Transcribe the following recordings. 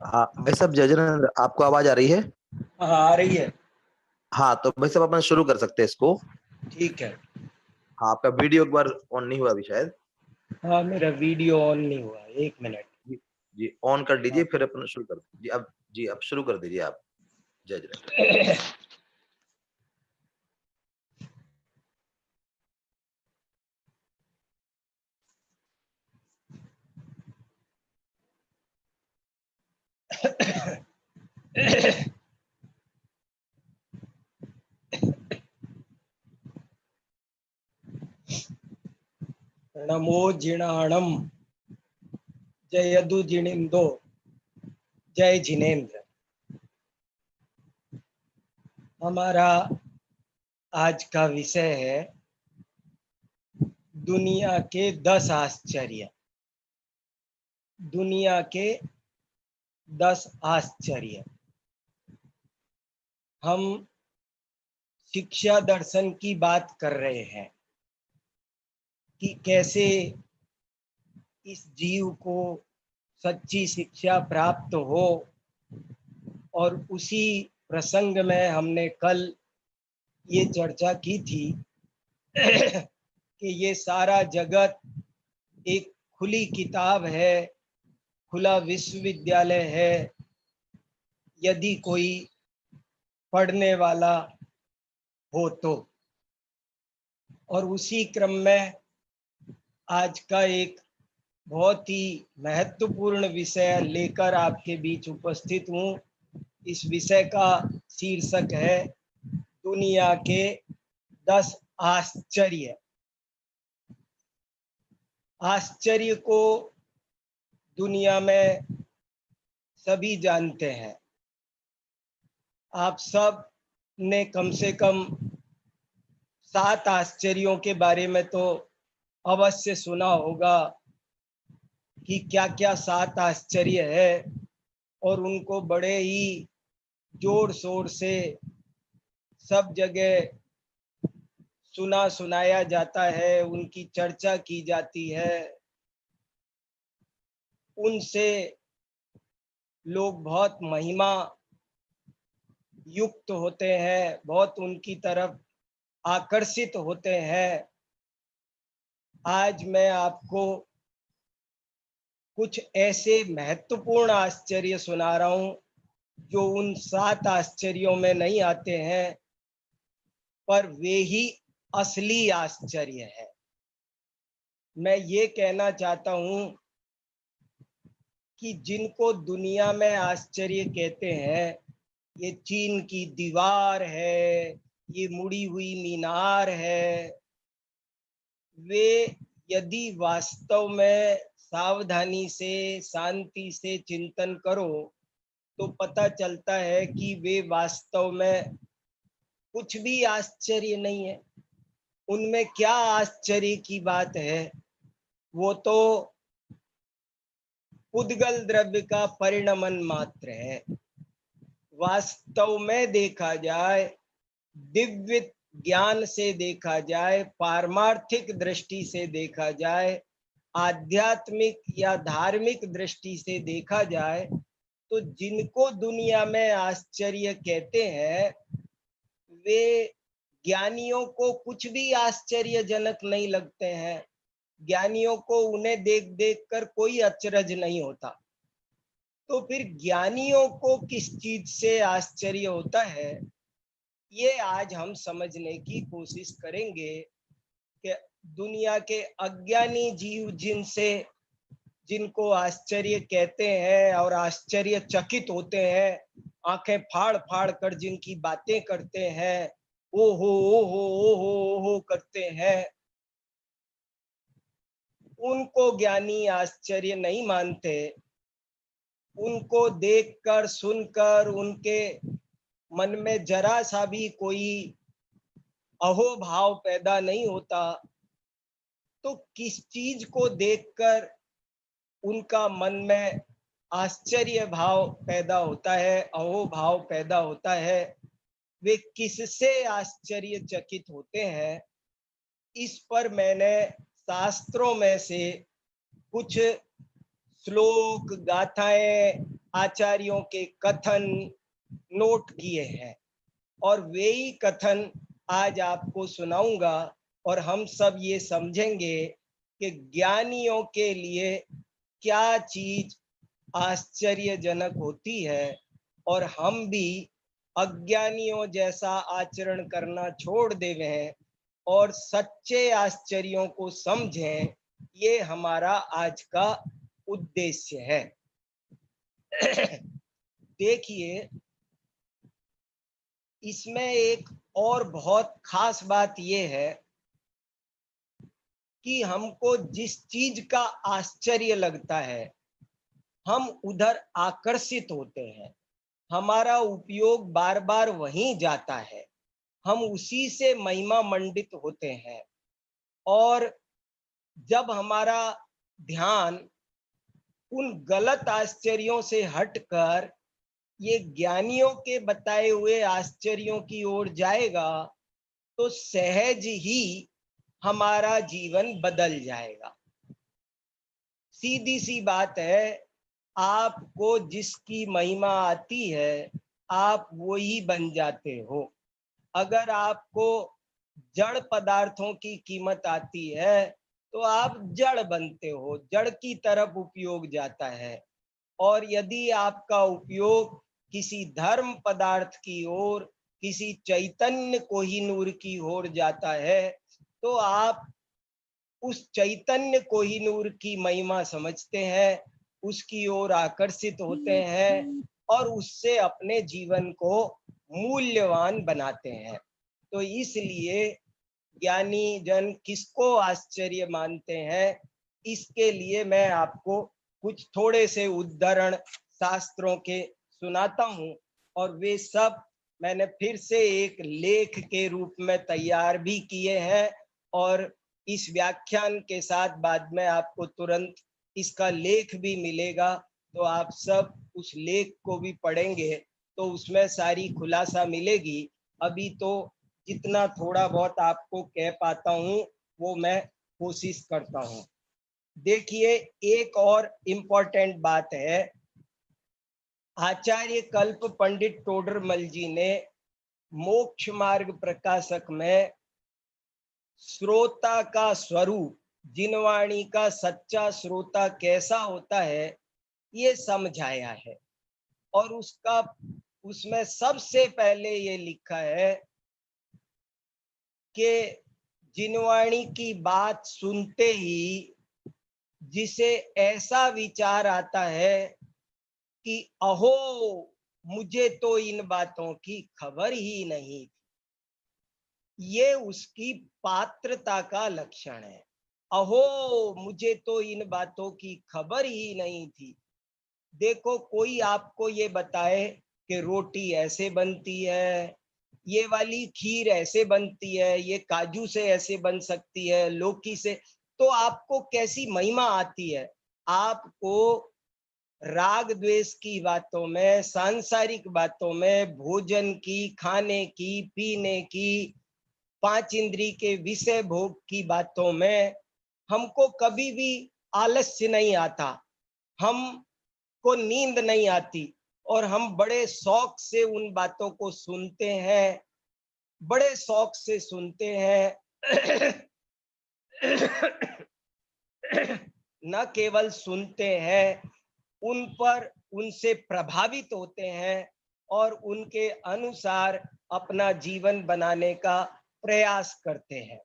हाँ भाई साहब, जय जिनेंद्र, आपको आवाज आ रही है? हाँ आ रही है। हाँ तो भाई साहब अपन शुरू कर सकते हैं इसको। ठीक है। हाँ, आपका वीडियो एक बार ऑन नहीं हुआ अभी शायद। हाँ मेरा वीडियो ऑन नहीं हुआ, एक मिनट। जी। जी ऑन कर दीजिए, हाँ। फिर अपन शुरू कर जी अब। जी अब शुरू कर दीजिए आप। जय जिनेंद्र। नमो जिणाणम, जयदु जिणिंदो, जय जिनेन्द्र। हमारा आज का विषय है दुनिया के 10 आश्चर्य। दुनिया के 10 आश्चर्य। हम शिक्षा दर्शन की बात कर रहे हैं कि कैसे इस जीव को सच्ची शिक्षा प्राप्त हो। और उसी प्रसंग में हमने कल ये चर्चा की थी कि ये सारा जगत एक खुली किताब है, खुला विश्वविद्यालय है। यदि कोई पढ़ने वाला हो तो। और उसी क्रम में आज का एक बहुत ही महत्वपूर्ण विषय लेकर आपके बीच उपस्थित हूँ। इस विषय का शीर्षक है दुनिया के 10 आश्चर्य। आश्चर्य को दुनिया में सभी जानते हैं। आप सब ने कम से कम 7 आश्चर्यों के बारे में तो अवश्य सुना होगा कि क्या क्या 7 आश्चर्य है। और उनको बड़े ही जोर शोर से सब जगह सुना सुनाया जाता है, उनकी चर्चा की जाती है। उनसे लोग बहुत महिमा युक्त होते हैं, बहुत उनकी तरफ आकर्षित होते हैं। आज मैं आपको कुछ ऐसे महत्वपूर्ण आश्चर्य सुना रहा हूं जो उन 7 आश्चर्यों में नहीं आते हैं, पर वे ही असली आश्चर्य है। मैं ये कहना चाहता हूं कि जिनको दुनिया में आश्चर्य कहते हैं, ये चीन की दीवार है, ये मुड़ी हुई मीनार है, वे यदि वास्तव में सावधानी से शांति से चिंतन करो तो पता चलता है कि वे वास्तव में कुछ भी आश्चर्य नहीं है। उनमें क्या आश्चर्य की बात है? वो तो उद्गल द्रव्य का परिणमन मात्र है। वास्तव में देखा जाए, दिव्य ज्ञान से देखा जाए, पारमार्थिक दृष्टि से देखा जाए, आध्यात्मिक या धार्मिक दृष्टि से देखा जाए, तो जिनको दुनिया में आश्चर्य कहते हैं वे ज्ञानियों को कुछ भी आश्चर्यजनक नहीं लगते हैं। ज्ञानियों को उन्हें देख देख कर कोई अचरज नहीं होता। तो फिर ज्ञानियों को किस चीज से आश्चर्य होता है, ये आज हम समझने की कोशिश करेंगे कि दुनिया के अज्ञानी जीव जिनसे जिनको आश्चर्य कहते हैं और आश्चर्यचकित होते हैं, आंखें फाड़ फाड़ कर जिनकी बातें करते हैं, ओहो ओहो ओहो ओहो करते हैं, उनको ज्ञानी आश्चर्य नहीं मानते। उनको देखकर सुनकर उनके मन में जरा सा भी कोई अहोभाव पैदा नहीं होता। तो किस चीज को देखकर उनका मन में आश्चर्य भाव पैदा होता है, अहोभाव पैदा होता है, वे किससे आश्चर्यचकित होते हैं? इस पर मैंने शास्त्रों में से कुछ श्लोक गाथाएं आचार्यों के कथन नोट किए हैं और वे ही कथन आज आपको सुनाऊंगा और हम सब ये समझेंगे कि ज्ञानियों के लिए क्या चीज आश्चर्यजनक होती है और हम भी अज्ञानियों जैसा आचरण करना छोड़ देवे हैं और सच्चे आश्चर्यों को समझें। ये हमारा आज का उद्देश्य है। देखिए, इसमें एक और बहुत खास बात यह है कि हमको जिस चीज का आश्चर्य लगता है हम उधर आकर्षित होते हैं, हमारा उपयोग बार बार वहीं जाता है, हम उसी से महिमा मंडित होते हैं। और जब हमारा ध्यान उन गलत आश्चर्यों से हटकर ये ज्ञानियों के बताए हुए आश्चर्यों की ओर जाएगा तो सहज ही हमारा जीवन बदल जाएगा। सीधी सी बात है, आपको जिसकी महिमा आती है आप वो ही बन जाते हो। अगर आपको जड़ पदार्थों की कीमत आती है तो आप जड़ बनते हो, जड़ की तरफ उपयोग जाता है। और यदि आपका उपयोग किसी धर्म पदार्थ की ओर, किसी चैतन्य कोहिनूर की ओर जाता है तो आप उस चैतन्य कोहिनूर की महिमा समझते हैं, उसकी ओर आकर्षित होते हैं और उससे अपने जीवन को मूल्यवान बनाते हैं। तो इसलिए ज्ञानी जन किसको आश्चर्य मानते हैं, इसके लिए मैं आपको कुछ थोड़े से उद्धरण शास्त्रों के सुनाता हूं और वे सब मैंने फिर से एक लेख के रूप में तैयार भी किए हैं और इस व्याख्यान के साथ बाद में आपको तुरंत इसका लेख भी मिलेगा। तो आप सब उस लेख को भी पढ़ेंगे तो उसमें सारी खुलासा मिलेगी। अभी तो जितना थोड़ा बहुत आपको कह पाता हूँ वो मैं कोशिश करता हूँ। देखिए, एक और इम्पोर्टेंट बात है, आचार्य कल्प पंडित टोडरमल जी ने मोक्ष मार्ग प्रकाशक में श्रोता का स्वरूप, जिनवाणी का सच्चा श्रोता कैसा होता है ये समझाया है। और उसका उसमें सबसे पहले ये लिखा है कि जिनवाणी की बात सुनते ही जिसे ऐसा विचार आता है कि अहो, मुझे तो इन बातों की खबर ही नहीं, ये उसकी पात्रता का लक्षण है। अहो, मुझे तो इन बातों की खबर ही नहीं थी। देखो, कोई आपको ये बताए कि रोटी ऐसे बनती है, ये वाली खीर ऐसे बनती है, ये काजू से ऐसे बन सकती है, लौकी से, तो आपको कैसी महिमा आती है? आपको राग द्वेष की बातों में, सांसारिक बातों में, भोजन की, खाने की, पीने की, पांच इंद्री के विषय भोग की बातों में हमको कभी भी आलस्य नहीं आता, हमको नींद नहीं आती और हम बड़े शौक से उन बातों को सुनते हैं, बड़े शौक से सुनते हैं। न केवल सुनते हैं, उन पर उनसे प्रभावित होते हैं और उनके अनुसार अपना जीवन बनाने का प्रयास करते हैं।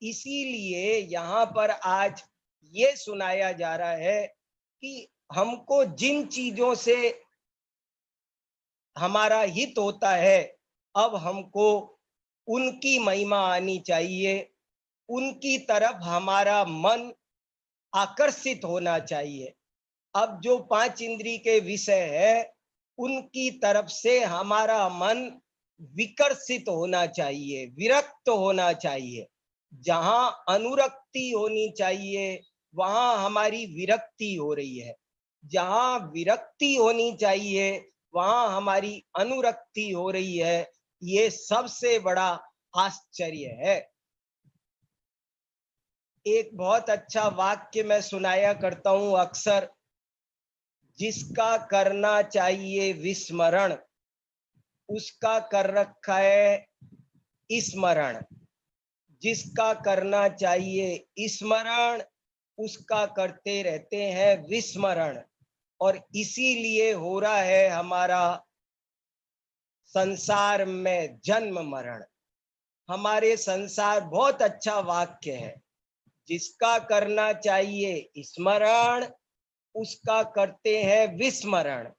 इसीलिए यहाँ पर आज ये सुनाया जा रहा है कि हमको जिन चीजों से हमारा हित होता है अब हमको उनकी महिमा आनी चाहिए, उनकी तरफ हमारा मन आकर्षित होना चाहिए। अब जो पांच इंद्री के विषय है उनकी तरफ से हमारा मन विकर्षित होना चाहिए, विरक्त होना चाहिए। जहां अनुरक्ति होनी चाहिए वहां हमारी विरक्ति हो रही है, जहां विरक्ति होनी चाहिए वहां हमारी अनुरक्ति हो रही है। ये सबसे बड़ा आश्चर्य है। एक बहुत अच्छा वाक्य मैं सुनाया करता हूं अक्सर, जिसका करना चाहिए विस्मरण उसका कर रखा है स्मरण, जिसका करना चाहिए स्मरण उसका करते रहते हैं विस्मरण, और इसीलिए हो रहा है हमारा संसार में जन्म मरण। हमारे संसार, बहुत अच्छा वाक्य है, जिसका करना चाहिए स्मरण उसका करते हैं विस्मरण,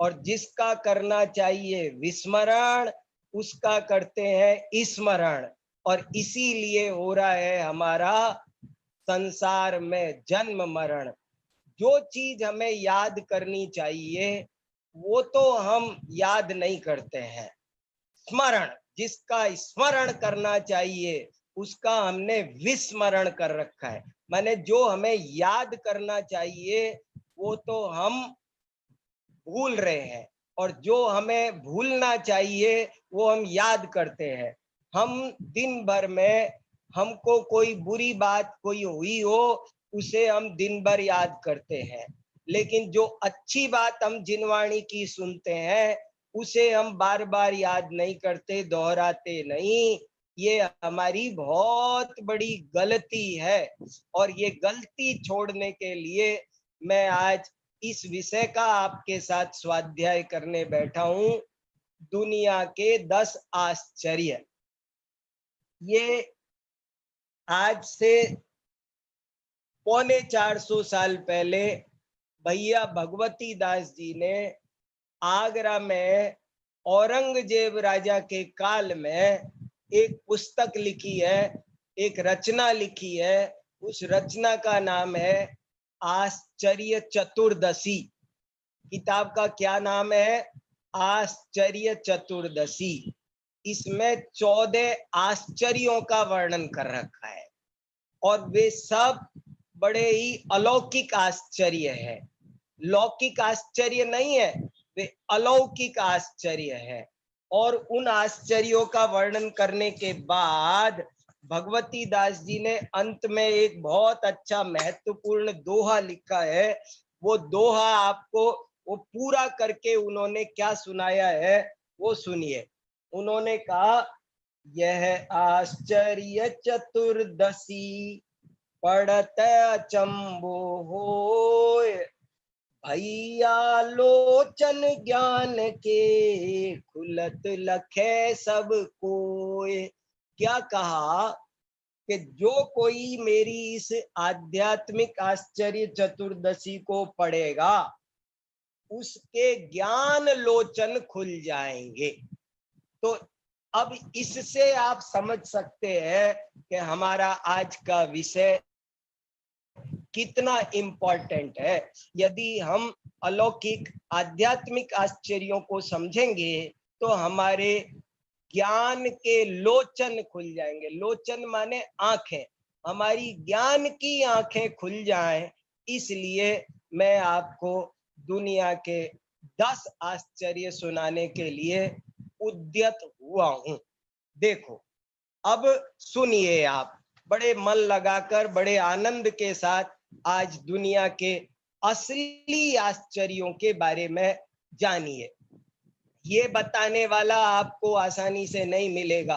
और जिसका करना चाहिए विस्मरण उसका करते हैं स्मरण, और इसीलिए हो रहा है हमारा संसार में जन्म मरण। जो चीज हमें याद करनी चाहिए वो तो हम याद नहीं करते हैं। स्मरण, जिसका स्मरण करना चाहिए उसका हमने विस्मरण कर रखा है। माने जो हमें याद करना चाहिए वो तो हम भूल रहे हैं, और जो हमें भूलना चाहिए वो हम याद करते हैं। हम दिन भर में हमको कोई बुरी बात कोई हुई हो उसे हम दिन भर याद करते हैं, लेकिन जो अच्छी बात हम जिनवाणी की सुनते हैं उसे हम बार बार याद नहीं करते, दोहराते नहीं। ये हमारी बहुत बड़ी गलती है, और ये गलती छोड़ने के लिए मैं आज इस विषय का आपके साथ स्वाध्याय करने बैठा हूं, दुनिया के 10 आश्चर्य। ये आज से 450 साल पहले भैया भगवती दास जी ने आगरा में औरंगजेब राजा के काल में एक पुस्तक लिखी है, एक रचना लिखी है। उस रचना का नाम है आश्चर्य चतुर्दशी। किताब का क्या नाम है? आश्चर्य चतुर्दशी। इसमें 14 आश्चर्यों का वर्णन कर रखा है, और वे सब बड़े ही अलौकिक आश्चर्य है। लौकिक आश्चर्य नहीं है, वे अलौकिक आश्चर्य है। और उन आश्चर्यों का वर्णन करने के बाद भगवती दास जी ने अंत में एक बहुत अच्छा महत्वपूर्ण दोहा लिखा है। वो दोहा आपको वो पूरा करके उन्होंने क्या सुनाया है वो सुनिए। उन्होंने कहा, यह आश्चर्य चतुर्दशी पढ़त अचंभो होय, भैया लोचन ज्ञान के खुलत लखे सब कोय। क्या कहा कि जो कोई मेरी इस आध्यात्मिक आश्चर्य चतुर्दशी को पढ़ेगा उसके ज्ञान लोचन खुल जाएंगे। तो अब इससे आप समझ सकते हैं कि हमारा आज का विषय कितना इम्पोर्टेंट है। यदि हम अलौकिक आध्यात्मिक आश्चर्यों को समझेंगे तो हमारे ज्ञान के लोचन खुल जाएंगे। लोचन माने आंखें, हमारी ज्ञान की आंखें खुल जाएं। इसलिए मैं आपको दुनिया के 10 आश्चर्य सुनाने के लिए उद्यत हुआ हूं। देखो, अब सुनिए आप बड़े मन लगाकर, बड़े आनंद के साथ आज दुनिया के असली आश्चर्यों के बारे में जानिए। ये बताने वाला आपको आसानी से नहीं मिलेगा।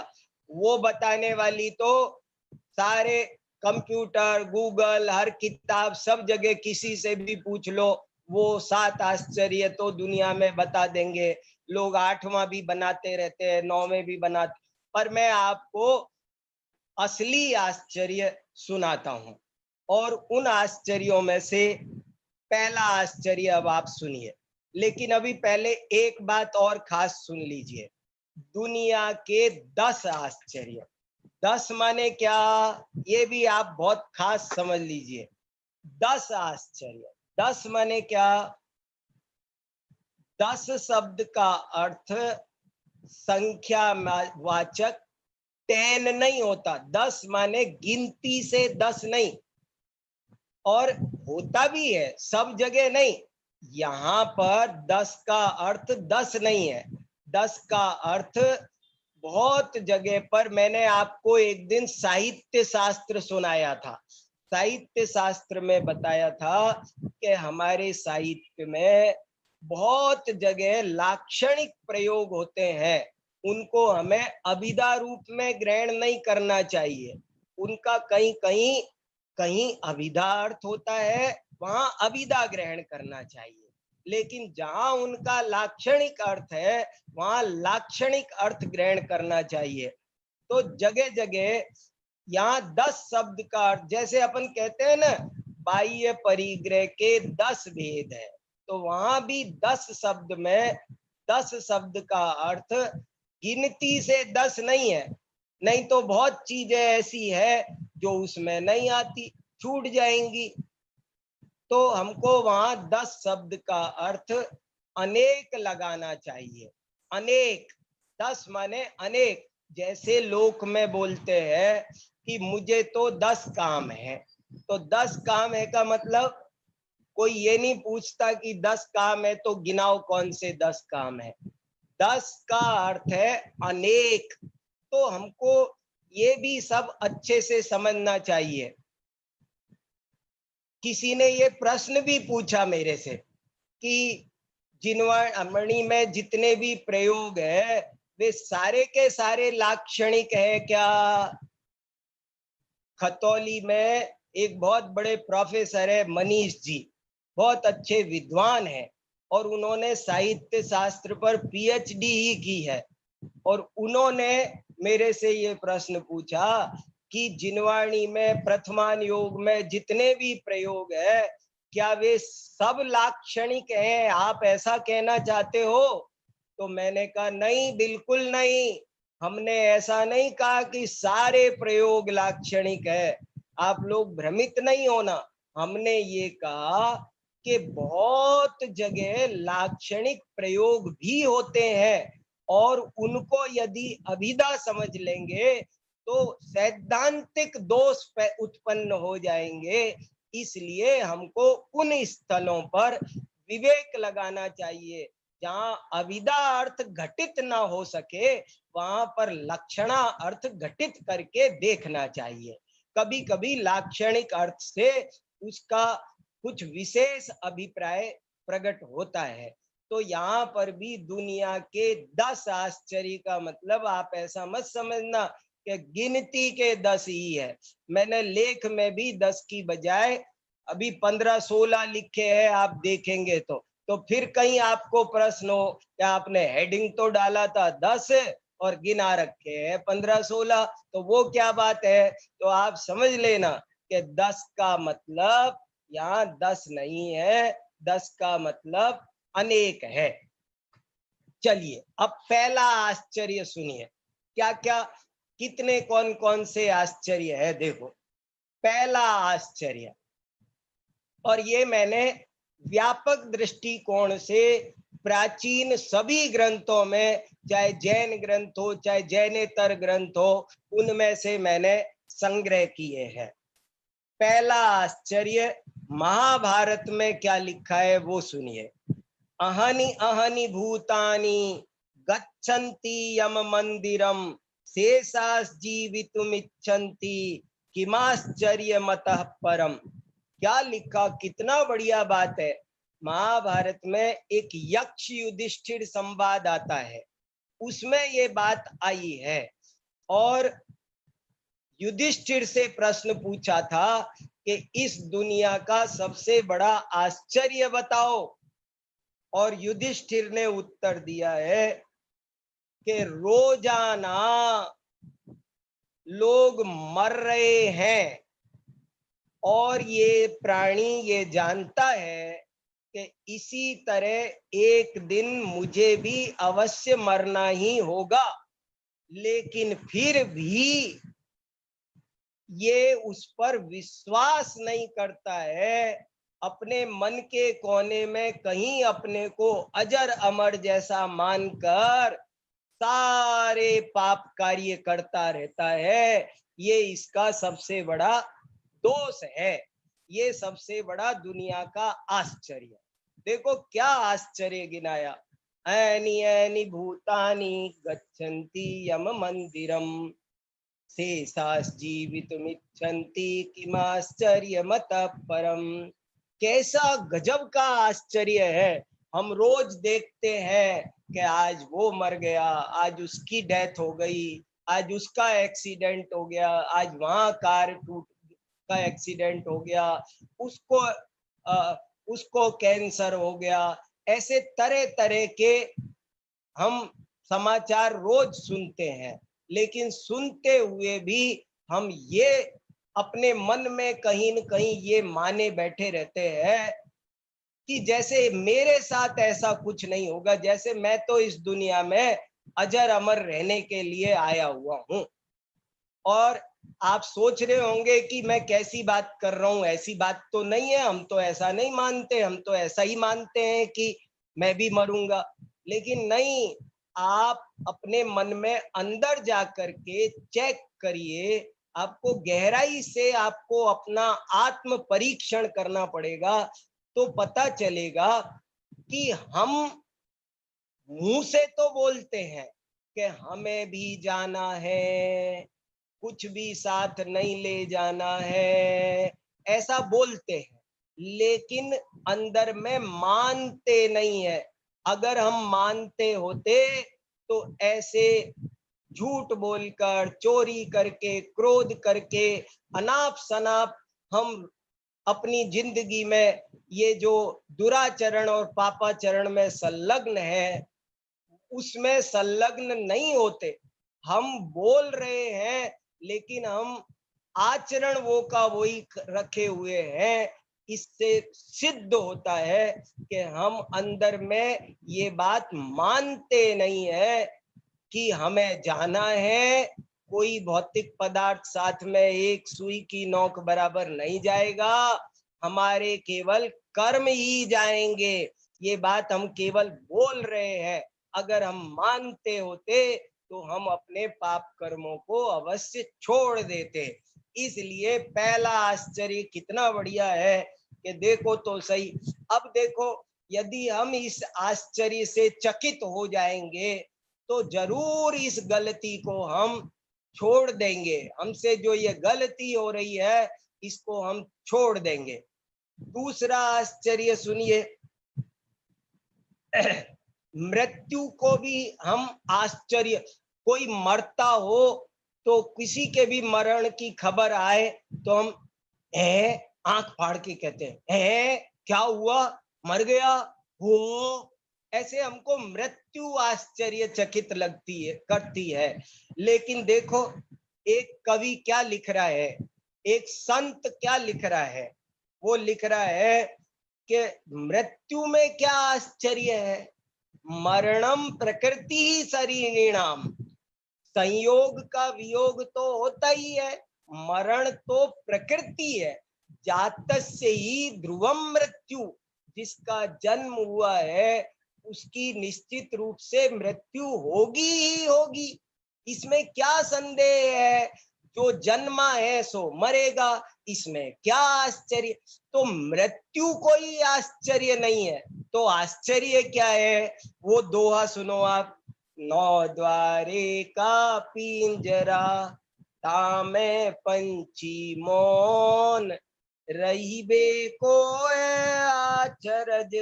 वो बताने वाली तो सारे कंप्यूटर, गूगल, हर किताब, सब जगह किसी से भी पूछ लो, वो 7 आश्चर्य तो दुनिया में बता देंगे। लोग 8वां भी बनाते रहते हैं, 9वें भी बनाते, पर मैं आपको असली आश्चर्य सुनाता हूं। और उन आश्चर्यों में से पहला आश्चर्य अब आप सुनिए। लेकिन अभी पहले एक बात और खास सुन लीजिए। दुनिया के 10 आश्चर्य। 10 माने क्या, ये भी आप बहुत खास समझ लीजिए। 10 आश्चर्य, 10 माने क्या? 10 शब्द का अर्थ संख्या वाचक 10 नहीं होता। 10 माने गिनती से 10 नहीं, और होता भी है सब जगह नहीं। यहाँ पर 10 का अर्थ 10 नहीं है। 10 का अर्थ बहुत जगह पर, मैंने आपको एक दिन साहित्य शास्त्र सुनाया था। साहित्य शास्त्र में बताया था कि हमारे साहित्य में बहुत जगह लाक्षणिक प्रयोग होते हैं, उनको हमें अभिधा रूप में ग्रहण नहीं करना चाहिए। उनका कहीं कहीं कहीं अभिधा अर्थ होता है, वहां अभिधा ग्रहण करना चाहिए। लेकिन जहां उनका लाक्षणिक अर्थ है, वहां लाक्षणिक अर्थ ग्रहण करना चाहिए। तो जगह जगह यहाँ 10 शब्द का अर्थ, जैसे अपन कहते हैं ना, बाह्य परिग्रह के 10 भेद है, तो वहां भी 10 शब्द में 10 शब्द का अर्थ गिनती से 10 नहीं है। नहीं तो बहुत चीजें ऐसी है जो उसमें नहीं आती, छूट जाएंगी। तो हमको वहां 10 शब्द का अर्थ अनेक लगाना चाहिए। अनेक, 10 माने अनेक। जैसे लोक में बोलते हैं कि मुझे तो 10 काम है, तो 10 काम है का मतलब कोई ये नहीं पूछता कि 10 काम है तो गिनाओ कौन से 10 काम है। 10 का अर्थ है अनेक। तो हमको ये भी सब अच्छे से समझना चाहिए। किसी ने ये प्रश्न भी पूछा मेरे से कि जिनवाणी में जितने भी प्रयोग है वे सारे के सारे लाक्षणिक है क्या? खतौली में एक बहुत बड़े प्रोफेसर है मनीष जी, बहुत अच्छे विद्वान हैं, और उन्होंने साहित्य शास्त्र पर पीएचडी ही की है। और उन्होंने मेरे से ये प्रश्न पूछा कि जिनवाणी में प्रथमान योग में जितने भी प्रयोग है, क्या वे सब लाक्षणिक हैं? आप ऐसा कहना चाहते हो? तो मैंने कहा नहीं, बिल्कुल नहीं। हमने ऐसा नहीं कहा कि सारे प्रयोग लाक्षणिक है, आप लोग भ्रमित नहीं होना। हमने ये कहा कि बहुत जगह लाक्षणिक प्रयोग भी होते हैं, और उनको यदि अभिधा समझ लेंगे तो सैद्धांतिक दोष उत्पन्न हो जाएंगे। इसलिए हमको उन स्थलों पर विवेक लगाना चाहिए जहां अभिधा अर्थ घटित ना हो सके, वहां पर लक्षणा अर्थ घटित करके देखना चाहिए। कभी कभी लाक्षणिक अर्थ से उसका कुछ विशेष अभिप्राय प्रकट होता है। तो यहाँ पर भी दुनिया के 10 आश्चर्य का मतलब आप ऐसा मत समझना कि गिनती के 10 ही है। मैंने लेख में भी 10 की बजाय अभी 15-16 लिखे हैं, आप देखेंगे तो फिर कहीं आपको प्रश्न हो क्या आपने हेडिंग तो डाला था 10 और गिना रखे हैं 15-16, तो वो क्या बात है? तो आप समझ लेना कि 10 का मतलब यहाँ 10 नहीं है, 10 का मतलब अनेक है। चलिए अब पहला आश्चर्य सुनिए, क्या क्या कितने कौन कौन से आश्चर्य है। देखो पहला आश्चर्य, और ये मैंने व्यापक दृष्टिकोण से प्राचीन सभी ग्रंथों में, चाहे जैन ग्रंथ हो चाहे जैनेतर ग्रंथ हो, उनमें से मैंने संग्रह किए हैं। पहला आश्चर्य महाभारत में क्या लिखा है वो सुनिए। अहनि अहनि भूतानि गच्छन्ति यम मंदिरम शेषास जीवितुमिच्छन्ति किमाश्चर्यमतः परम। क्या लिखा, कितना बढ़िया बात है। महाभारत में एक यक्ष युधिष्ठिर संवाद आता है, उसमें ये बात आई है, और युधिष्ठिर से प्रश्न पूछा था कि इस दुनिया का सबसे बड़ा आश्चर्य बताओ, और युधिष्ठिर ने उत्तर दिया है कि रोजाना लोग मर रहे हैं, और ये प्राणी ये जानता है कि इसी तरह एक दिन मुझे भी अवश्य मरना ही होगा, लेकिन फिर भी ये उस पर विश्वास नहीं करता है। अपने मन के कोने में कहीं अपने को अजर अमर जैसा मानकर सारे पाप कार्य करता रहता है। ये इसका सबसे बड़ा दोष है, ये सबसे बड़ा दुनिया का आश्चर्य। देखो क्या आश्चर्य गिनाया, ऐनि ऐनि भूतानि गच्छन्ति यम मंदिरम। शेषास् जीवितुमिच्छन्ति किमाश्चर्यमतः परम। कैसा गजब का आश्चर्य है, हम रोज देखते हैं कि आज वो मर गया, आज उसकी डेथ हो गई, आज उसका एक्सीडेंट हो गया, आज वहां कार टूट का एक्सीडेंट हो गया, उसको उसको कैंसर हो गया। ऐसे तरह तरह के हम समाचार रोज सुनते हैं, लेकिन सुनते हुए भी हम ये अपने मन में कहीं न कहीं ये माने बैठे रहते हैं कि जैसे मेरे साथ ऐसा कुछ नहीं होगा, जैसे मैं तो इस दुनिया में अजर अमर रहने के लिए आया हुआ हूं। और आप सोच रहे होंगे कि मैं कैसी बात कर रहा हूं, ऐसी बात तो नहीं है, हम तो ऐसा नहीं मानते, हम तो ऐसा ही मानते हैं कि मैं भी मरूंगा। लेकिन नहीं, आप अपने मन में अंदर जा करके चेक करिए, आपको गहराई से आपको अपना आत्म परीक्षण करना पड़ेगा, तो पता चलेगा कि हम मुंह से तो बोलते हैं कि हमें भी जाना है, कुछ भी साथ नहीं ले जाना है, ऐसा बोलते हैं, लेकिन अंदर में मानते नहीं है। अगर हम मानते होते तो ऐसे झूठ बोलकर, चोरी करके, क्रोध करके, अनाप शनाप हम अपनी जिंदगी में ये जो दुराचरण और पापाचरण में संलग्न है, उसमें संलग्न नहीं होते। हम बोल रहे हैं, लेकिन हम आचरण वो का वही रखे हुए हैं। इससे सिद्ध होता है कि हम अंदर में ये बात मानते नहीं है कि हमें जाना है। कोई भौतिक पदार्थ साथ में एक सुई की नोक बराबर नहीं जाएगा, हमारे केवल कर्म ही जाएंगे। ये बात हम केवल बोल रहे हैं, अगर हम मानते होते तो हम अपने पाप कर्मों को अवश्य छोड़ देते। इसलिए पहला आश्चर्य कितना बढ़िया है कि देखो तो सही। अब देखो, यदि हम इस आश्चर्य से चकित हो जाएंगे तो जरूर इस गलती को हम छोड़ देंगे। हमसे जो ये गलती हो रही है, इसको हम छोड़ देंगे। दूसरा आश्चर्य सुनिए, मृत्यु को भी हम आश्चर्य, कोई मरता हो तो किसी के भी मरण की खबर आए तो हम आंख फाड़ के कहते हैं क्या हुआ, मर गया हो। ऐसे हमको मृत्यु आश्चर्यचकित लगती है, करती है। लेकिन देखो, एक कवि क्या लिख रहा है, एक संत क्या लिख रहा है, वो लिख रहा है कि मृत्यु में क्या आश्चर्य है, मरणम प्रकृति ही शरीरिणाम। संयोग का वियोग तो होता ही है, मरण तो प्रकृति है। जातस्य ही ध्रुवम मृत्यु, जिसका जन्म हुआ है उसकी निश्चित रूप से मृत्यु होगी ही होगी, इसमें क्या संदेह है। जो जन्मा है सो मरेगा, इसमें क्या आश्चर्य। तो मृत्यु कोई आश्चर्य नहीं है, तो आश्चर्य क्या है, वो दोहा सुनो आप। नौ द्वारे का पिंजरा, तामे पंछी मौन, रहीबे को आचरज,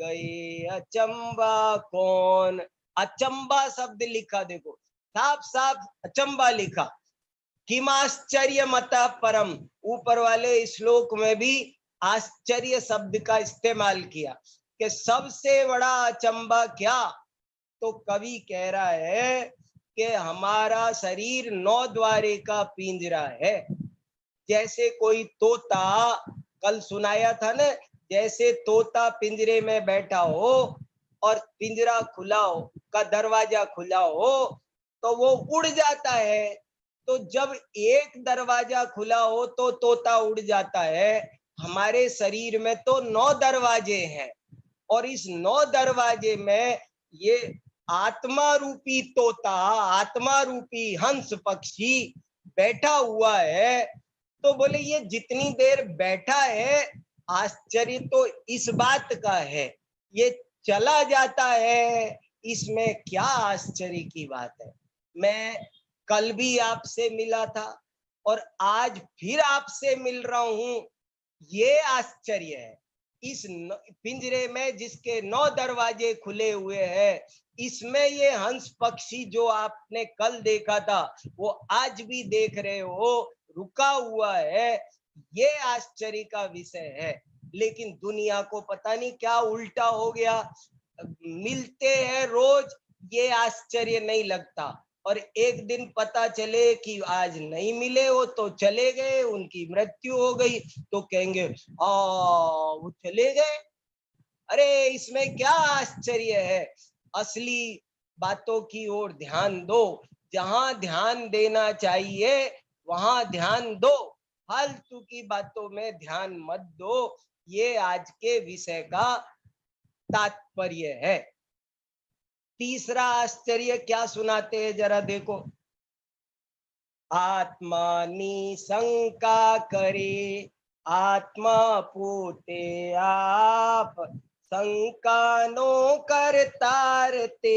गए अचंबा कौन। अचंबा शब्द लिखा, देखो साफ साफ अचंबा लिखा। किमाश्चर्य मता परम, ऊपर वाले श्लोक में भी आश्चर्य शब्द का इस्तेमाल किया कि सबसे बड़ा अचंबा क्या। तो कवि कह रहा है कि हमारा शरीर 9 द्वारे का पिंजरा है। जैसे कोई तोता, कल सुनाया था ना, जैसे तोता पिंजरे में बैठा हो और पिंजरा खुला हो, का दरवाजा खुला हो तो वो उड़ जाता है। तो जब एक दरवाजा खुला हो तो तोता उड़ जाता है। हमारे शरीर में तो 9 दरवाजे हैं, और इस 9 दरवाजे में ये आत्मा रूपी तोता, आत्मा रूपी हंस पक्षी बैठा हुआ है। तो बोले ये जितनी देर बैठा है, आश्चर्य तो इस बात का है, ये चला जाता है, इसमें क्या आश्चर्य की बात है। मैं कल भी आपसे मिला था और आज फिर आपसे मिल रहा हूं, ये आश्चर्य है। इस पिंजरे में जिसके 9 दरवाजे खुले हुए हैं, इसमें ये हंस पक्षी जो आपने कल देखा था वो आज भी देख रहे हो, रुका हुआ है। ये आश्चर्य का विषय है। लेकिन दुनिया को पता नहीं क्या उल्टा हो गया, मिलते हैं रोज, ये आश्चर्य नहीं लगता, और एक दिन पता चले कि आज नहीं मिले वो तो चले गए, उनकी मृत्यु हो गई, तो कहेंगे वो चले गए। अरे इसमें क्या आश्चर्य है? असली बातों की ओर ध्यान दो, जहां ध्यान देना चाहिए वहां ध्यान दो, फालतू की बातों में ध्यान मत दो। ये आज के विषय का तात्पर्य है। तीसरा आश्चर्य क्या सुनाते हैं जरा देखो। आत्मा निशंका करे, आत्मा पूते आप, शंका नो कर तारते,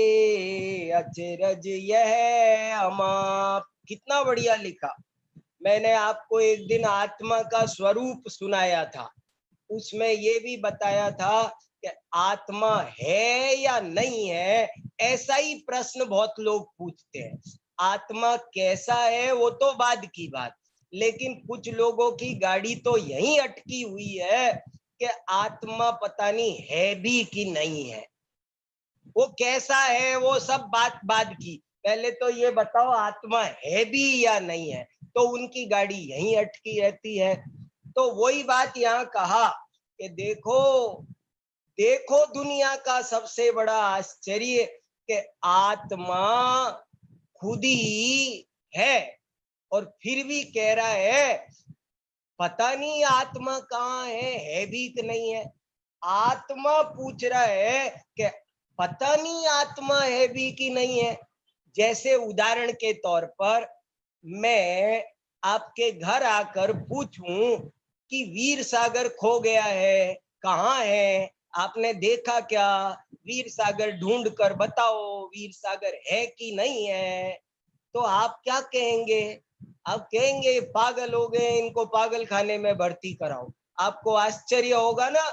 अचरज यह अमाप। कितना बढ़िया लिखा। मैंने आपको एक दिन आत्मा का स्वरूप सुनाया था, उसमें ये भी बताया था कि आत्मा है या नहीं है, ऐसा ही प्रश्न बहुत लोग पूछते हैं। आत्मा कैसा है वो तो बाद की बात, लेकिन कुछ लोगों की गाड़ी तो यहीं अटकी हुई है कि आत्मा पता नहीं है भी कि नहीं है। वो कैसा है वो सब बात बाद की, पहले तो ये बताओ आत्मा है भी या नहीं है, तो उनकी गाड़ी यहीं अटकी रहती है। तो वही बात यहाँ कहा कि देखो देखो दुनिया का सबसे बड़ा आश्चर्य कि आत्मा खुद ही है, और फिर भी कह रहा है पता नहीं आत्मा कहाँ है भी कि नहीं है। आत्मा पूछ रहा है कि पता नहीं आत्मा है भी कि नहीं है। जैसे उदाहरण के तौर पर मैं आपके घर आकर पूछूं कि वीर सागर खो गया है, कहाँ है, आपने देखा क्या, वीर सागर ढूंढ कर बताओ वीर सागर है कि नहीं है, तो आप क्या कहेंगे? आप कहेंगे पागल हो गए, इनको पागल खाने में भर्ती कराओ। आपको आश्चर्य होगा ना।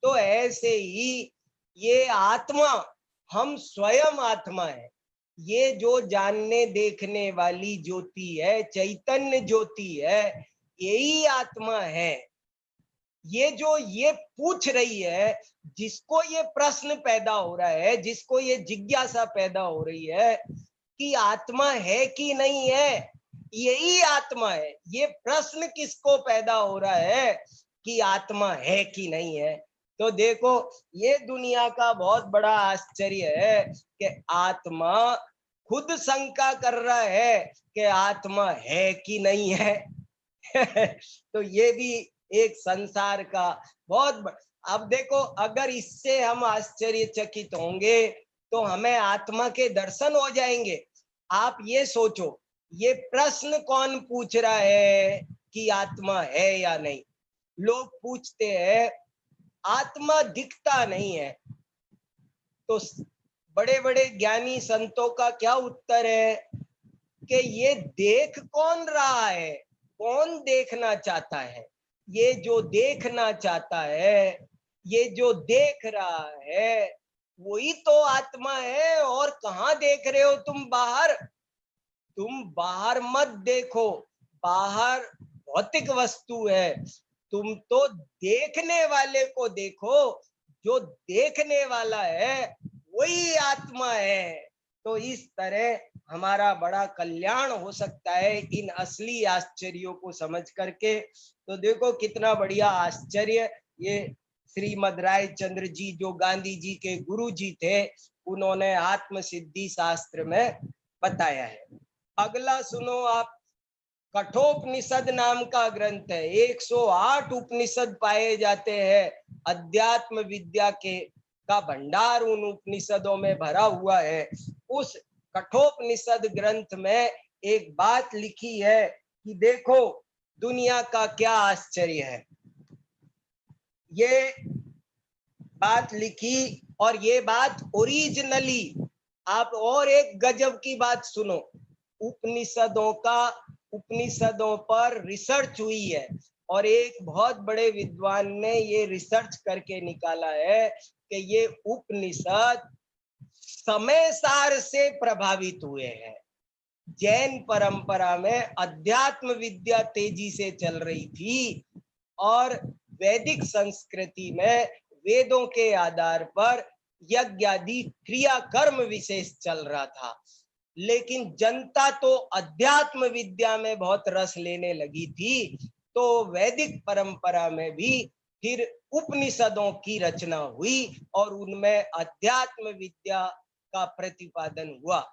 तो ऐसे ही ये आत्मा, हम स्वयं आत्मा है। ये जो जानने देखने वाली ज्योति है, चैतन्य ज्योति है, यही आत्मा है। ये जो ये पूछ रही है, जिसको ये प्रश्न पैदा हो रहा है, जिसको ये जिज्ञासा पैदा हो रही है कि आत्मा है कि नहीं है, यही आत्मा है। ये प्रश्न किसको पैदा हो रहा है कि आत्मा है कि नहीं है? तो देखो ये दुनिया का बहुत बड़ा आश्चर्य है कि आत्मा खुद शंका कर रहा है कि आत्मा है कि नहीं है। तो ये भी एक संसार का बहुत अब देखो, अगर इससे हम आश्चर्यचकित होंगे तो हमें आत्मा के दर्शन हो जाएंगे। आप ये सोचो, ये प्रश्न कौन पूछ रहा है कि आत्मा है या नहीं? लोग पूछते हैं आत्मा दिखता नहीं है, तो बड़े बड़े ज्ञानी संतों का क्या उत्तर है कि ये देख कौन रहा है, कौन देखना चाहता है? ये जो देखना चाहता है, ये जो देख रहा है, वही तो आत्मा है। और कहाँ देख रहे हो तुम? बाहर। तुम बाहर मत देखो, बाहर भौतिक वस्तु है। तुम तो देखने वाले को देखो, जो देखने वाला है वही आत्मा है। तो इस तरह हमारा बड़ा कल्याण हो सकता है इन असली आश्चर्यों को समझ करके। तो देखो कितना बढ़िया आश्चर्य ये श्रीमद रायचंद्र जी, जो गांधी जी के गुरु जी थे, उन्होंने आत्म सिद्धि शास्त्र में बताया है। अगला सुनो आप, कठोपनिषद नाम का ग्रंथ है। 108 उपनिषद पाए जाते हैं। अध्यात्म विद्या के का भंडार उन उपनिषदों में भरा हुआ है। उस कठोपनिषद ग्रंथ में एक बात लिखी है कि देखो दुनिया का क्या आश्चर्य है। ये बात लिखी, और ये बात ओरिजिनली, आप और एक गजब की बात सुनो, उपनिषदों पर रिसर्च हुई है और एक बहुत बड़े विद्वान ने ये रिसर्च करके निकाला है कि ये उपनिषद समय सार से प्रभावित हुए हैं। जैन परंपरा में अध्यात्म विद्या तेजी से चल रही थी और वैदिक संस्कृति में वेदों के आधार पर यज्ञ आदि क्रिया कर्म विशेष चल रहा था, लेकिन जनता तो अध्यात्म विद्या में बहुत रस लेने लगी थी। तो वैदिक परंपरा में भी फिर उपनिषदों की रचना हुई और उनमें अध्यात्म विद्या का प्रतिपादन हुआ।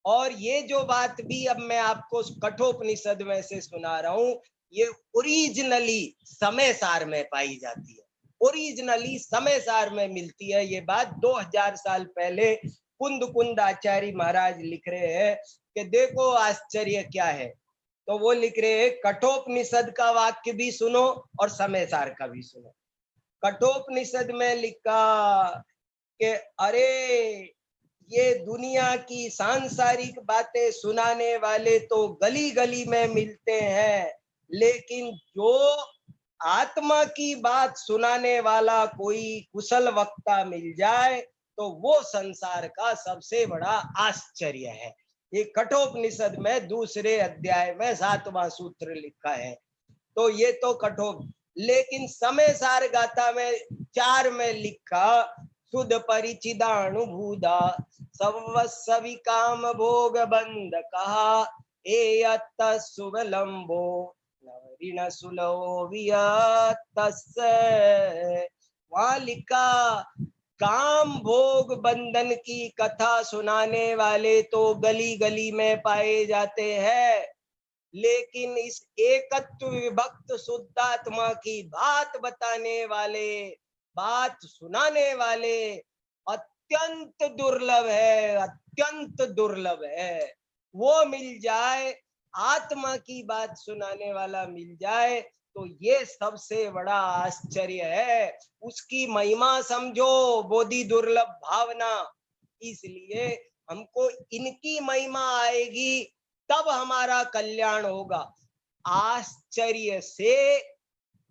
और ये जो बात भी अब मैं आपको कठोपनिषद में से सुना रहा हूं, ये ओरिजिनली समय सार में पाई जाती है, ओरिजिनली समय सार में मिलती है। ये बात 2000 साल पहले कुंद आचार्य महाराज लिख रहे हैं कि देखो आश्चर्य क्या है। तो वो लिख रहे हैं कठोपनिषद का वाक्य भी सुनो और समय सार का भी सुनो। कठोपनिषद में लिखा कि अरे ये दुनिया की सांसारिक बातें सुनाने वाले तो गली गली में मिलते हैं, लेकिन जो आत्मा की बात सुनाने वाला कोई कुशल वक्ता मिल जाए तो वो संसार का सबसे बड़ा आश्चर्य है। ये कठोपनिषद में दूसरे अध्याय में 7वां सूत्र लिखा है। तो ये तो कठोप, लेकिन समय सार गाथा में 4 में लिखा सुध परिचिदानुभूदा सवस्सवि काम भोग बंध कहा एयत सुबलंबो ऋण सुलो वियतस्य। वहां लिखा काम भोग बंधन की कथा सुनाने वाले तो गली गली में पाए जाते हैं, लेकिन इस एकत्व विभक्त शुद्धात्मा की बात बताने वाले, बात सुनाने वाले अत्यंत दुर्लभ है, अत्यंत दुर्लभ है। वो मिल जाए, आत्मा की बात सुनाने वाला मिल जाए तो ये सबसे बड़ा आश्चर्य है। उसकी महिमा समझो, बोधि दुर्लभ भावना। इसलिए हमको इनकी महिमा आएगी तब हमारा कल्याण होगा। आश्चर्य से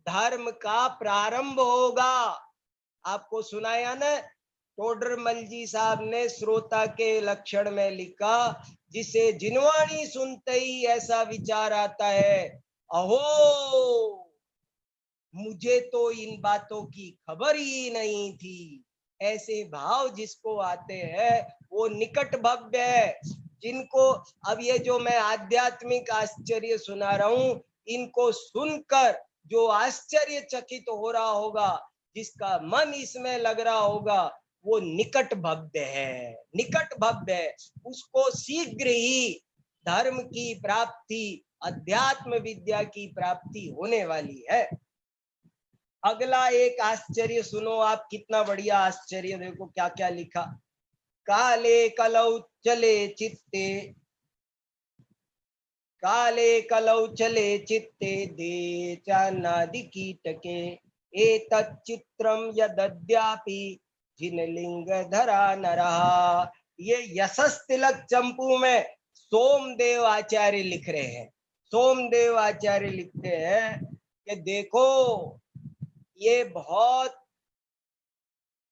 धर्म का प्रारंभ होगा। आपको सुनाया ना, टोडरमल जी साहब ने श्रोता के लक्षण में लिखा, जिसे जिनवाणी सुनते ही ऐसा विचार आता है, अहो मुझे तो इन बातों की खबर ही नहीं थी। ऐसे भाव जिसको आते हैं वो निकट भव्य है। जिनको अब ये जो मैं आध्यात्मिक आश्चर्य सुना रहा हूं, इनको सुनकर जो आश्चर्यचकित हो रहा होगा, जिसका मन इसमें लग रहा होगा, वो निकट भव्य है, निकट भव्य है। उसको शीघ्र ही धर्म की प्राप्ति, अध्यात्म विद्या की प्राप्ति होने वाली है। अगला एक आश्चर्य सुनो आप, कितना बढ़िया आश्चर्य, देखो क्या क्या लिखा। काले कलौ चले चित्ते, काले कलौ चले चित्ते दे चानादि कीटके एतत् चित्रम यदद्यापि जिनलिंग धरा नरहा। ये यशस तिलक चंपू में सोमदेव आचार्य लिख रहे हैं। सोमदेव आचार्य लिखते हैं कि देखो ये बहुत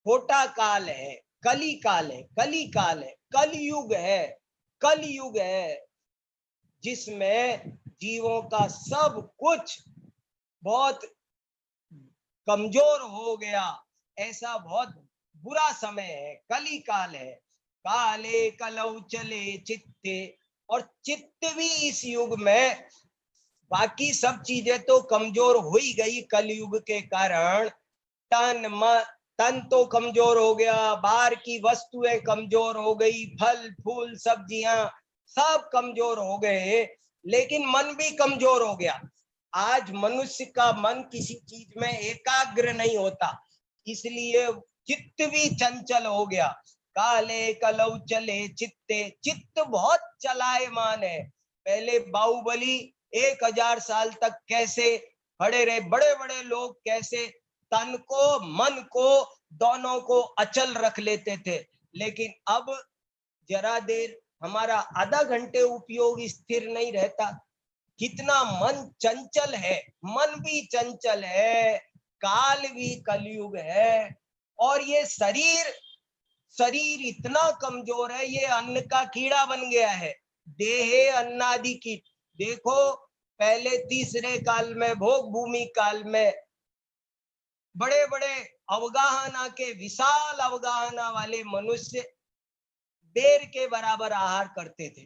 छोटा काल है, कली काल है, कली काल है, कलयुग है, कलयुग है, जिसमें जीवों का सब कुछ बहुत कमजोर हो गया। ऐसा बहुत बुरा समय है, कली काल है। काले कलौ चले चित्ते, और चित्त भी इस युग में, बाकी सब चीजें तो कमजोर हो ही गई कलयुग के कारण। तन तो कमजोर हो गया, बाहर की वस्तुएं कमजोर हो गई, फल फूल सब्जियां सब कमजोर हो गए, लेकिन मन भी कमजोर हो गया। आज मनुष्य का मन किसी चीज में एकाग्र नहीं होता, इसलिए चित्त भी चंचल हो गया। काले कलौ चले चित्ते, चित्त बहुत चलायमान है। पहले बाहुबली 1000 साल तक कैसे खड़े रहे, बड़े बड़े लोग कैसे तन को मन को दोनों को अचल रख लेते थे, लेकिन अब जरा देर हमारा आधा घंटे उपयोग स्थिर नहीं रहता। कितना मन चंचल है, मन भी चंचल है, काल भी कलयुग है। और ये शरीर इतना कमजोर है, ये अन्न का कीड़ा बन गया है। देहे अन्नादि कीट। देखो पहले तीसरे काल में, भोग भूमि काल में बड़े बड़े अवगाहना के, विशाल अवगाहना वाले मनुष्य बेर के बराबर आहार करते थे।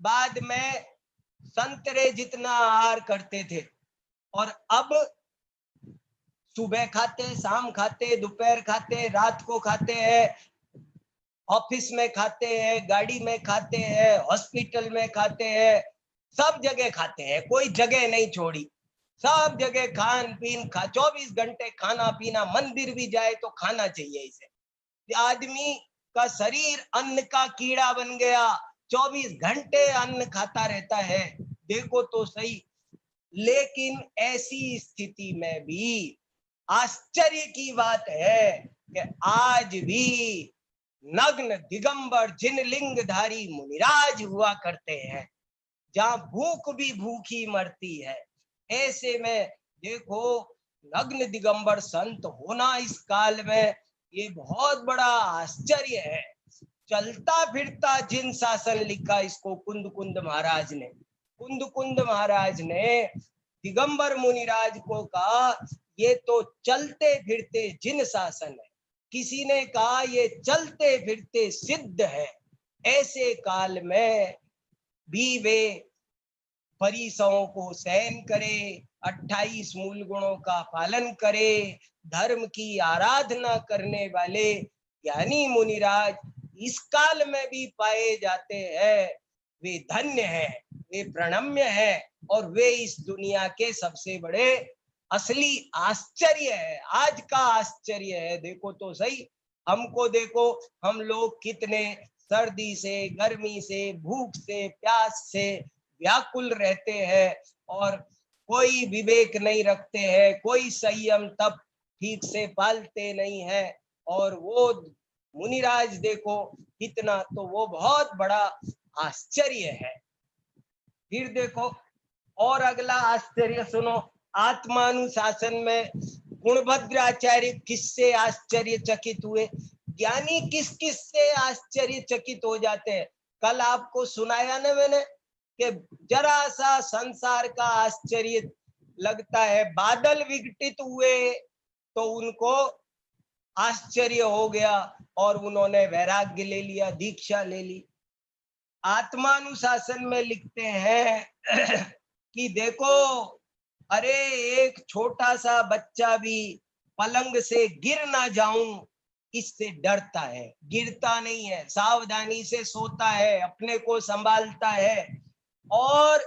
बाद में संतरे जितना आहार करते थे। और अब सुबह खाते, शाम खाते, दोपहर खाते, रात को खाते हैं, ऑफिस में खाते हैं, गाड़ी में खाते हैं, हॉस्पिटल में खाते हैं, सब जगह खाते हैं, कोई जगह नहीं छोड़ी। सब जगह खान पीन 24 घंटे खाना पीना, मंदिर भी जाए तो खाना चाहिए इसे। आदमी का शरीर अन्न का कीड़ा बन गया, 24 घंटे अन्न खाता रहता है। देखो तो सही। लेकिन ऐसी स्थिति में भी आश्चर्य की बात है कि आज भी नग्न दिगंबर जिन लिंगधारी मुनिराज हुआ करते हैं, जहां भूख भी भूखी मरती है। ऐसे में देखो नग्न दिगंबर संत होना इस काल में ये बहुत बड़ा आश्चर्य है। चलता फिरता जिन शासन लिखा इसको कुंद कुंद महाराज ने। कुंद कुंद महाराज ने दिगंबर मुनिराज को कहा ये तो चलते फिरते जिन शासन है। किसी ने कहा ये चलते फिरते सिद्ध है। ऐसे काल में भी वे परिसरों को सहन करे, 28 मूल गुणों का पालन करे, धर्म की आराधना करने वाले ज्ञानी मुनिराज इस काल में भी पाए जाते हैं। वे धन्य है, वे प्रणम्य है, और वे इस दुनिया के सबसे बड़े असली आश्चर्य है। आज का आश्चर्य है। देखो तो सही, हमको देखो, हम लोग कितने सर्दी से, गर्मी से, भूख से, प्यास से व्याकुल रहते हैं, और कोई विवेक नहीं रखते हैं, कोई संयम तप ठीक से पालते नहीं है। और वो मुनिराज देखो कितना, तो वो बहुत बड़ा आश्चर्य है। फिर देखो और अगला आश्चर्य सुनो। आत्मानुशासन में गुणभद्राचार्य किससे आश्चर्यचकित हुए? ज्ञानी किस किस से आश्चर्यचकित हो जाते हैं। कल आपको सुनाया ना मैंने कि जरा सा संसार का आश्चर्य लगता है, बादल विघटित हुए तो उनको आश्चर्य हो गया और उन्होंने वैराग्य ले लिया, दीक्षा ले ली। आत्मानुशासन में लिखते हैं कि देखो, अरे एक छोटा सा बच्चा भी पलंग से गिर ना जाऊं इससे डरता है, गिरता नहीं है, सावधानी से सोता है, अपने को संभालता है। और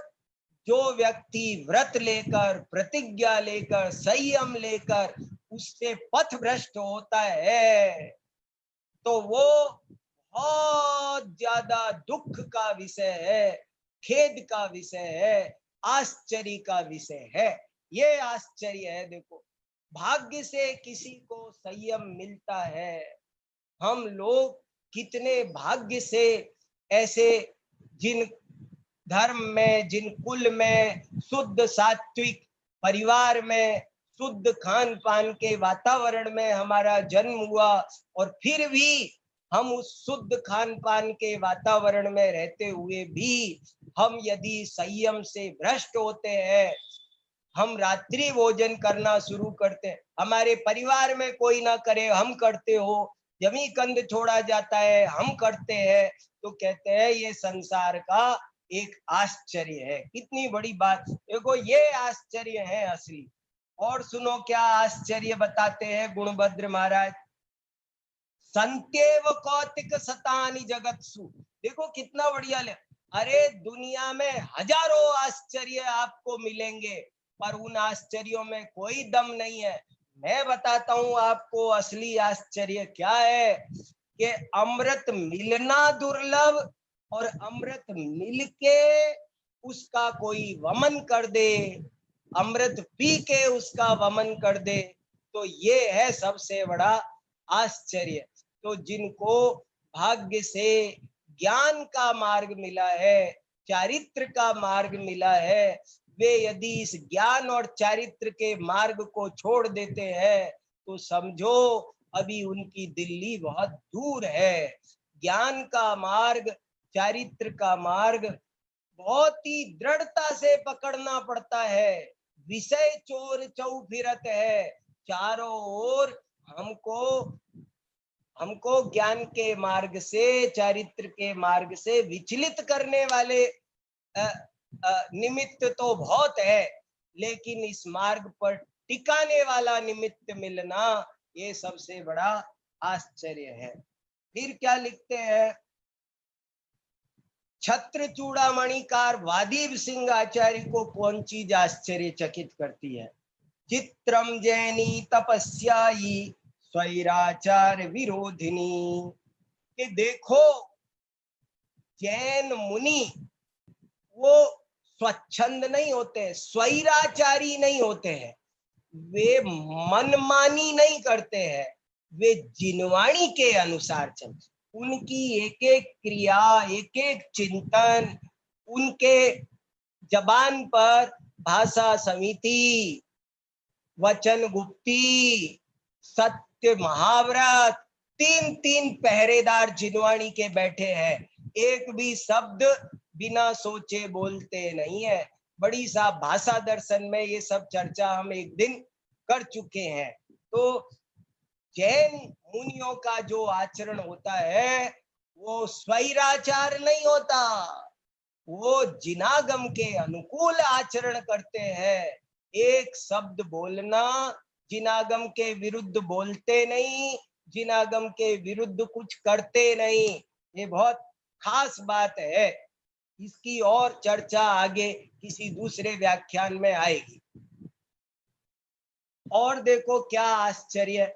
जो व्यक्ति व्रत लेकर, प्रतिज्ञा लेकर, संयम लेकर उससे पथ भ्रष्ट होता है तो वो बहुत ज्यादा दुख का विषय है, खेद का विषय है, आश्चर्य का विषय है। ये आश्चर्य है। देखो भाग्य से किसी को संयम मिलता है। हम लोग कितने भाग्य से ऐसे जिन धर्म में, जिन कुल में, शुद्ध सात्विक परिवार में, शुद्ध खान पान के वातावरण में हमारा जन्म हुआ, और फिर भी हम उस शुद्ध खान पान के वातावरण में रहते हुए भी हम यदि संयम से भ्रष्ट होते हैं, हम रात्रि भोजन करना शुरू करते हैं, हमारे परिवार में कोई ना करे हम करते हो, जमी कंद छोड़ा जाता है हम करते हैं, तो कहते हैं ये संसार का एक आश्चर्य है। कितनी बड़ी बात। देखो ये आश्चर्य है असली। और सुनो क्या आश्चर्य बताते हैं गुणभद्र महाराज। संत्येव कौतिक सतानि जगत्सु। देखो कितना बढ़िया ले। अरे दुनिया में हजारों आश्चर्य आपको मिलेंगे, पर उन आश्चर्यों में कोई दम नहीं है। मैं बताता हूं आपको असली आश्चर्य क्या है, कि अमृत मिलना दुर्लभ और अमृत मिलके उसका कोई वमन कर दे, अमृत पी के उसका वमन कर दे, तो ये है सबसे बड़ा आश्चर्य। तो जिनको भाग्य से ज्ञान का मार्ग मिला है, चारित्र का मार्ग मिला है, वे यदि इस ज्ञान और चारित्र के मार्ग को छोड़ देते हैं तो समझो अभी उनकी दिल्ली बहुत दूर है। ज्ञान का मार्ग, चारित्र का मार्ग बहुत ही दृढ़ता से पकड़ना पड़ता है। विषय चोर चौफिरत है, चारों ओर हमको ज्ञान के मार्ग से, चारित्र के मार्ग से विचलित करने वाले निमित्त तो बहुत है, लेकिन इस मार्ग पर टिकाने वाला निमित्त मिलना ये सबसे बड़ा आश्चर्य है। फिर क्या लिखते हैं? छत्र चूड़ामणिकार वादीव सिंह आचार्य को कौन चीज आश्चर्यचकित करती है? चित्रम जैनी तपस्यायी स्वैराचार विरोधिनी। कि देखो जैन मुनि वो स्वच्छंद नहीं होते, स्वैराचारी नहीं होते हैं, वे मनमानी नहीं करते हैं, वे जिनवाणी के अनुसार चलते। उनकी एक एक क्रिया, एक एक चिंतन, उनके जबान पर भाषा समिति, वचन गुप्ती, सत्य महाव्रत, तीन तीन पहरेदार जिनवाणी के बैठे हैं, एक भी शब्द बिना सोचे बोलते नहीं है। बड़ी सा भाषा दर्शन में ये सब चर्चा हम एक दिन कर चुके हैं। तो जैन मुनियों का जो आचरण होता है वो स्वैराचार नहीं होता, वो जिनागम के अनुकूल आचरण करते हैं। एक शब्द बोलना, जिनागम के विरुद्ध बोलते नहीं, जिनागम के विरुद्ध कुछ करते नहीं, ये बहुत खास बात है। इसकी और चर्चा आगे किसी दूसरे व्याख्यान में आएगी। और देखो क्या आश्चर्य,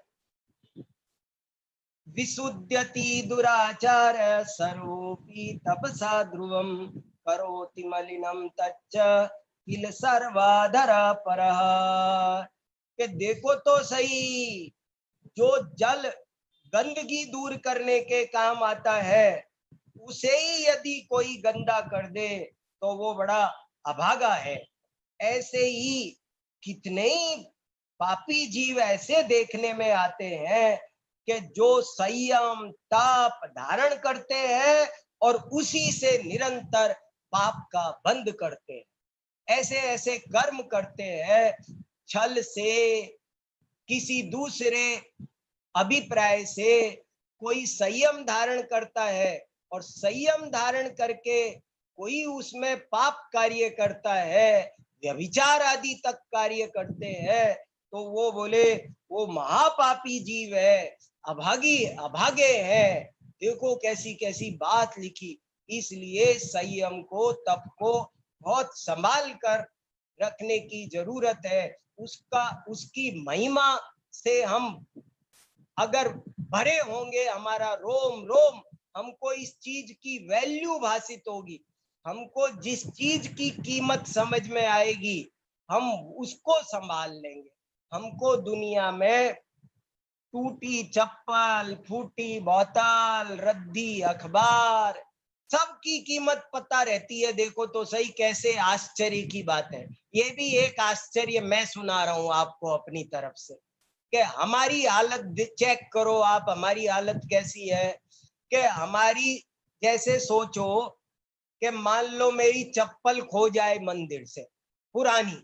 विशुद्ध्यति दुराचार सर्वोपि तपसा ध्रुवम करोति मलिनम तच्च किल सर्वाधर परः। कि देखो तो सही, जो जल गंदगी दूर करने के काम आता है उसे ही यदि कोई गंदा कर दे तो वो बड़ा अभागा है। ऐसे ही कितने ही पापी जीव ऐसे देखने में आते हैं कि जो संयम ताप धारण करते हैं और उसी से निरंतर पाप का बंध करते हैं, ऐसे ऐसे कर्म करते हैं, छल से, किसी दूसरे अभिप्राय से कोई संयम धारण करता है और संयम धारण करके कोई उसमें पाप कार्य करता है, व्यभिचार आदि तक कार्य करते हैं, तो वो बोले वो महापापी जीव है, अभागी अभागे हैं। देखो कैसी कैसी बात लिखी। इसलिए संयम को, तप को बहुत संभाल कर रखने की जरूरत है। उसकी महिमा से हम अगर भरे होंगे, हमारा रोम रोम, हमको इस चीज की वैल्यू भासित होगी, हमको जिस चीज की कीमत समझ में आएगी हम उसको संभाल लेंगे। हमको दुनिया में टूटी चप्पल, फूटी बोतल, रद्दी अखबार, सबकी कीमत पता रहती है। देखो तो सही कैसे आश्चर्य की बात है। ये भी एक आश्चर्य मैं सुना रहा हूं आपको अपनी तरफ से, कि हमारी हालत चेक करो आप, हमारी हालत कैसी है। कि हमारी, जैसे सोचो कि मान लो मेरी चप्पल खो जाए मंदिर से पुरानी,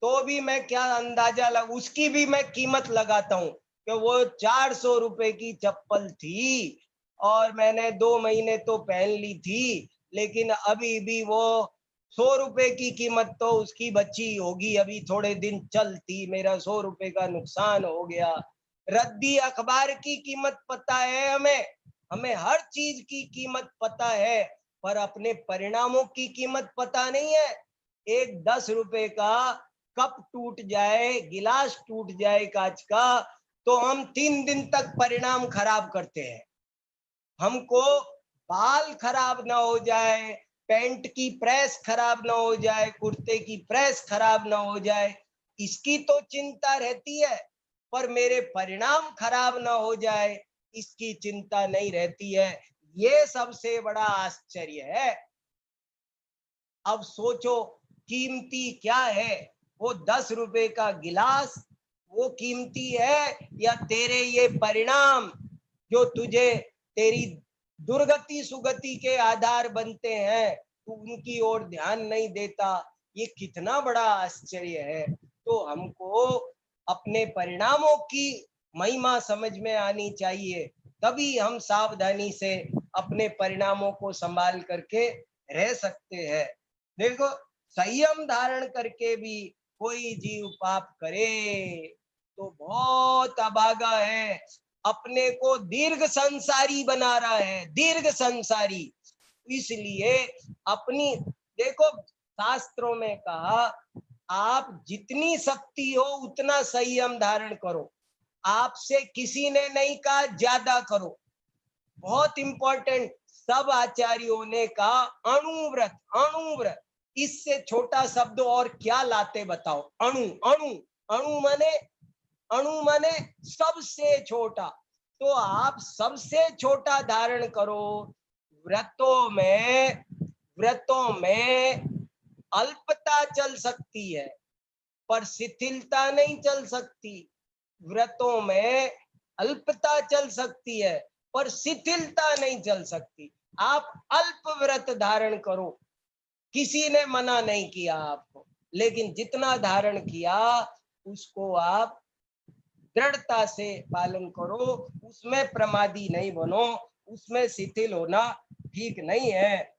तो भी मैं क्या अंदाजा उसकी भी मैं कीमत लगाता हूँ कि वो 400 रुपए की चप्पल थी और मैंने 2 महीने तो पहन ली थी, लेकिन अभी भी वो 100 रुपए की कीमत तो उसकी बची होगी, अभी थोड़े दिन चलती, मेरा 100 रुपए का नुकसान हो गया। रद्दी अखबार की कीमत पता है हमें, हमें हर चीज की कीमत पता है, पर अपने परिणामों की कीमत पता नहीं है। एक 10 रुपए का कप टूट जाए, गिलास टूट जाए कांच का, तो हम 3 दिन तक परिणाम खराब करते हैं। हमको बाल खराब ना हो जाए, पैंट की प्रेस खराब ना हो जाए, कुर्ते की प्रेस खराब ना हो जाए, इसकी तो चिंता रहती है, पर मेरे परिणाम खराब ना हो जाए इसकी चिंता नहीं रहती है। ये सबसे बड़ा आश्चर्य है। अब सोचो कीमती क्या है, वो 10 रुपए का गिलास वो कीमती है, या तेरे ये परिणाम जो तुझे तेरी दुर्गति सुगति के आधार बनते हैं, तू उनकी ओर ध्यान नहीं देता। ये कितना बड़ा आश्चर्य है। तो हमको अपने परिणामों की महिमा समझ में आनी चाहिए, तभी हम सावधानी से अपने परिणामों को संभाल करके रह सकते हैं। देखो, संयम धारण करके भी कोई जीव पाप करे तो बहुत अभागा है, अपने को दीर्घ संसारी बना रहा है, दीर्घ संसारी। इसलिए अपनी, देखो शास्त्रों में कहा, आप जितनी शक्ति हो उतना संयम धारण करो, आपसे किसी ने नहीं कहा ज्यादा करो। बहुत इंपॉर्टेंट, सब आचार्यों ने कहा अणुव्रत, अणुव्रत। इससे छोटा शब्द और क्या लाते बताओ? अणु, अणु, अणु माने, अणु माने सबसे छोटा। तो आप सबसे छोटा धारण करो। व्रतों में, व्रतों में अल्पता चल सकती है पर शिथिलता नहीं चल सकती। व्रतों में अल्पता चल सकती है पर शिथिलता नहीं चल सकती। आप अल्प व्रत धारण करो, किसी ने मना नहीं किया आपको, लेकिन जितना धारण किया उसको आप दृढ़ता से पालन करो, उसमें प्रमादी नहीं बनो, उसमें शिथिल होना ठीक नहीं है।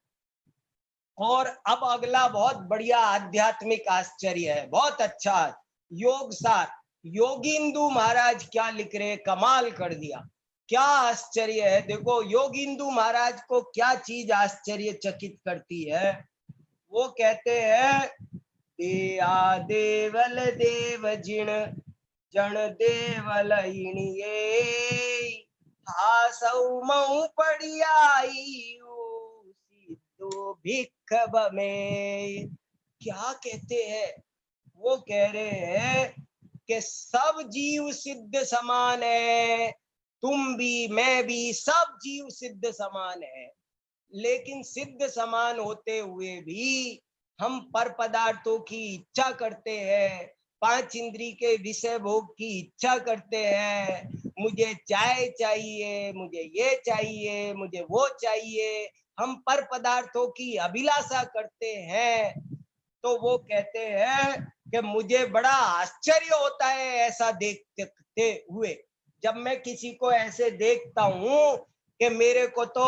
और अब अगला बहुत बढ़िया आध्यात्मिक आश्चर्य है, बहुत अच्छा योग सार। योगिंदु महाराज क्या लिख रहे, कमाल कर दिया, क्या आश्चर्य है। देखो योगिंदु महाराज को क्या चीज आश्चर्यचकित करती है। वो कहते हैं, देया देवल देव जिण जन देवल इणिये हासौ मऊ पड़ियाई तो भिक्ख में। क्या कहते हैं? वो कह रहे हैं कि सब जीव सिद्ध समान है, तुम भी मैं भी सब जीव सिद्ध समान है, लेकिन सिद्ध समान होते हुए भी हम पर पदार्थों की इच्छा करते हैं, 5 इंद्री के विषय भोग की इच्छा करते हैं। मुझे चाय चाहिए, मुझे ये चाहिए, मुझे वो चाहिए, हम पर पदार्थों की अभिलाषा करते हैं। तो वो कहते हैं कि मुझे बड़ा आश्चर्य होता है ऐसा देखते हुए। जब मैं किसी को ऐसे देखता हूँ कि मेरे को तो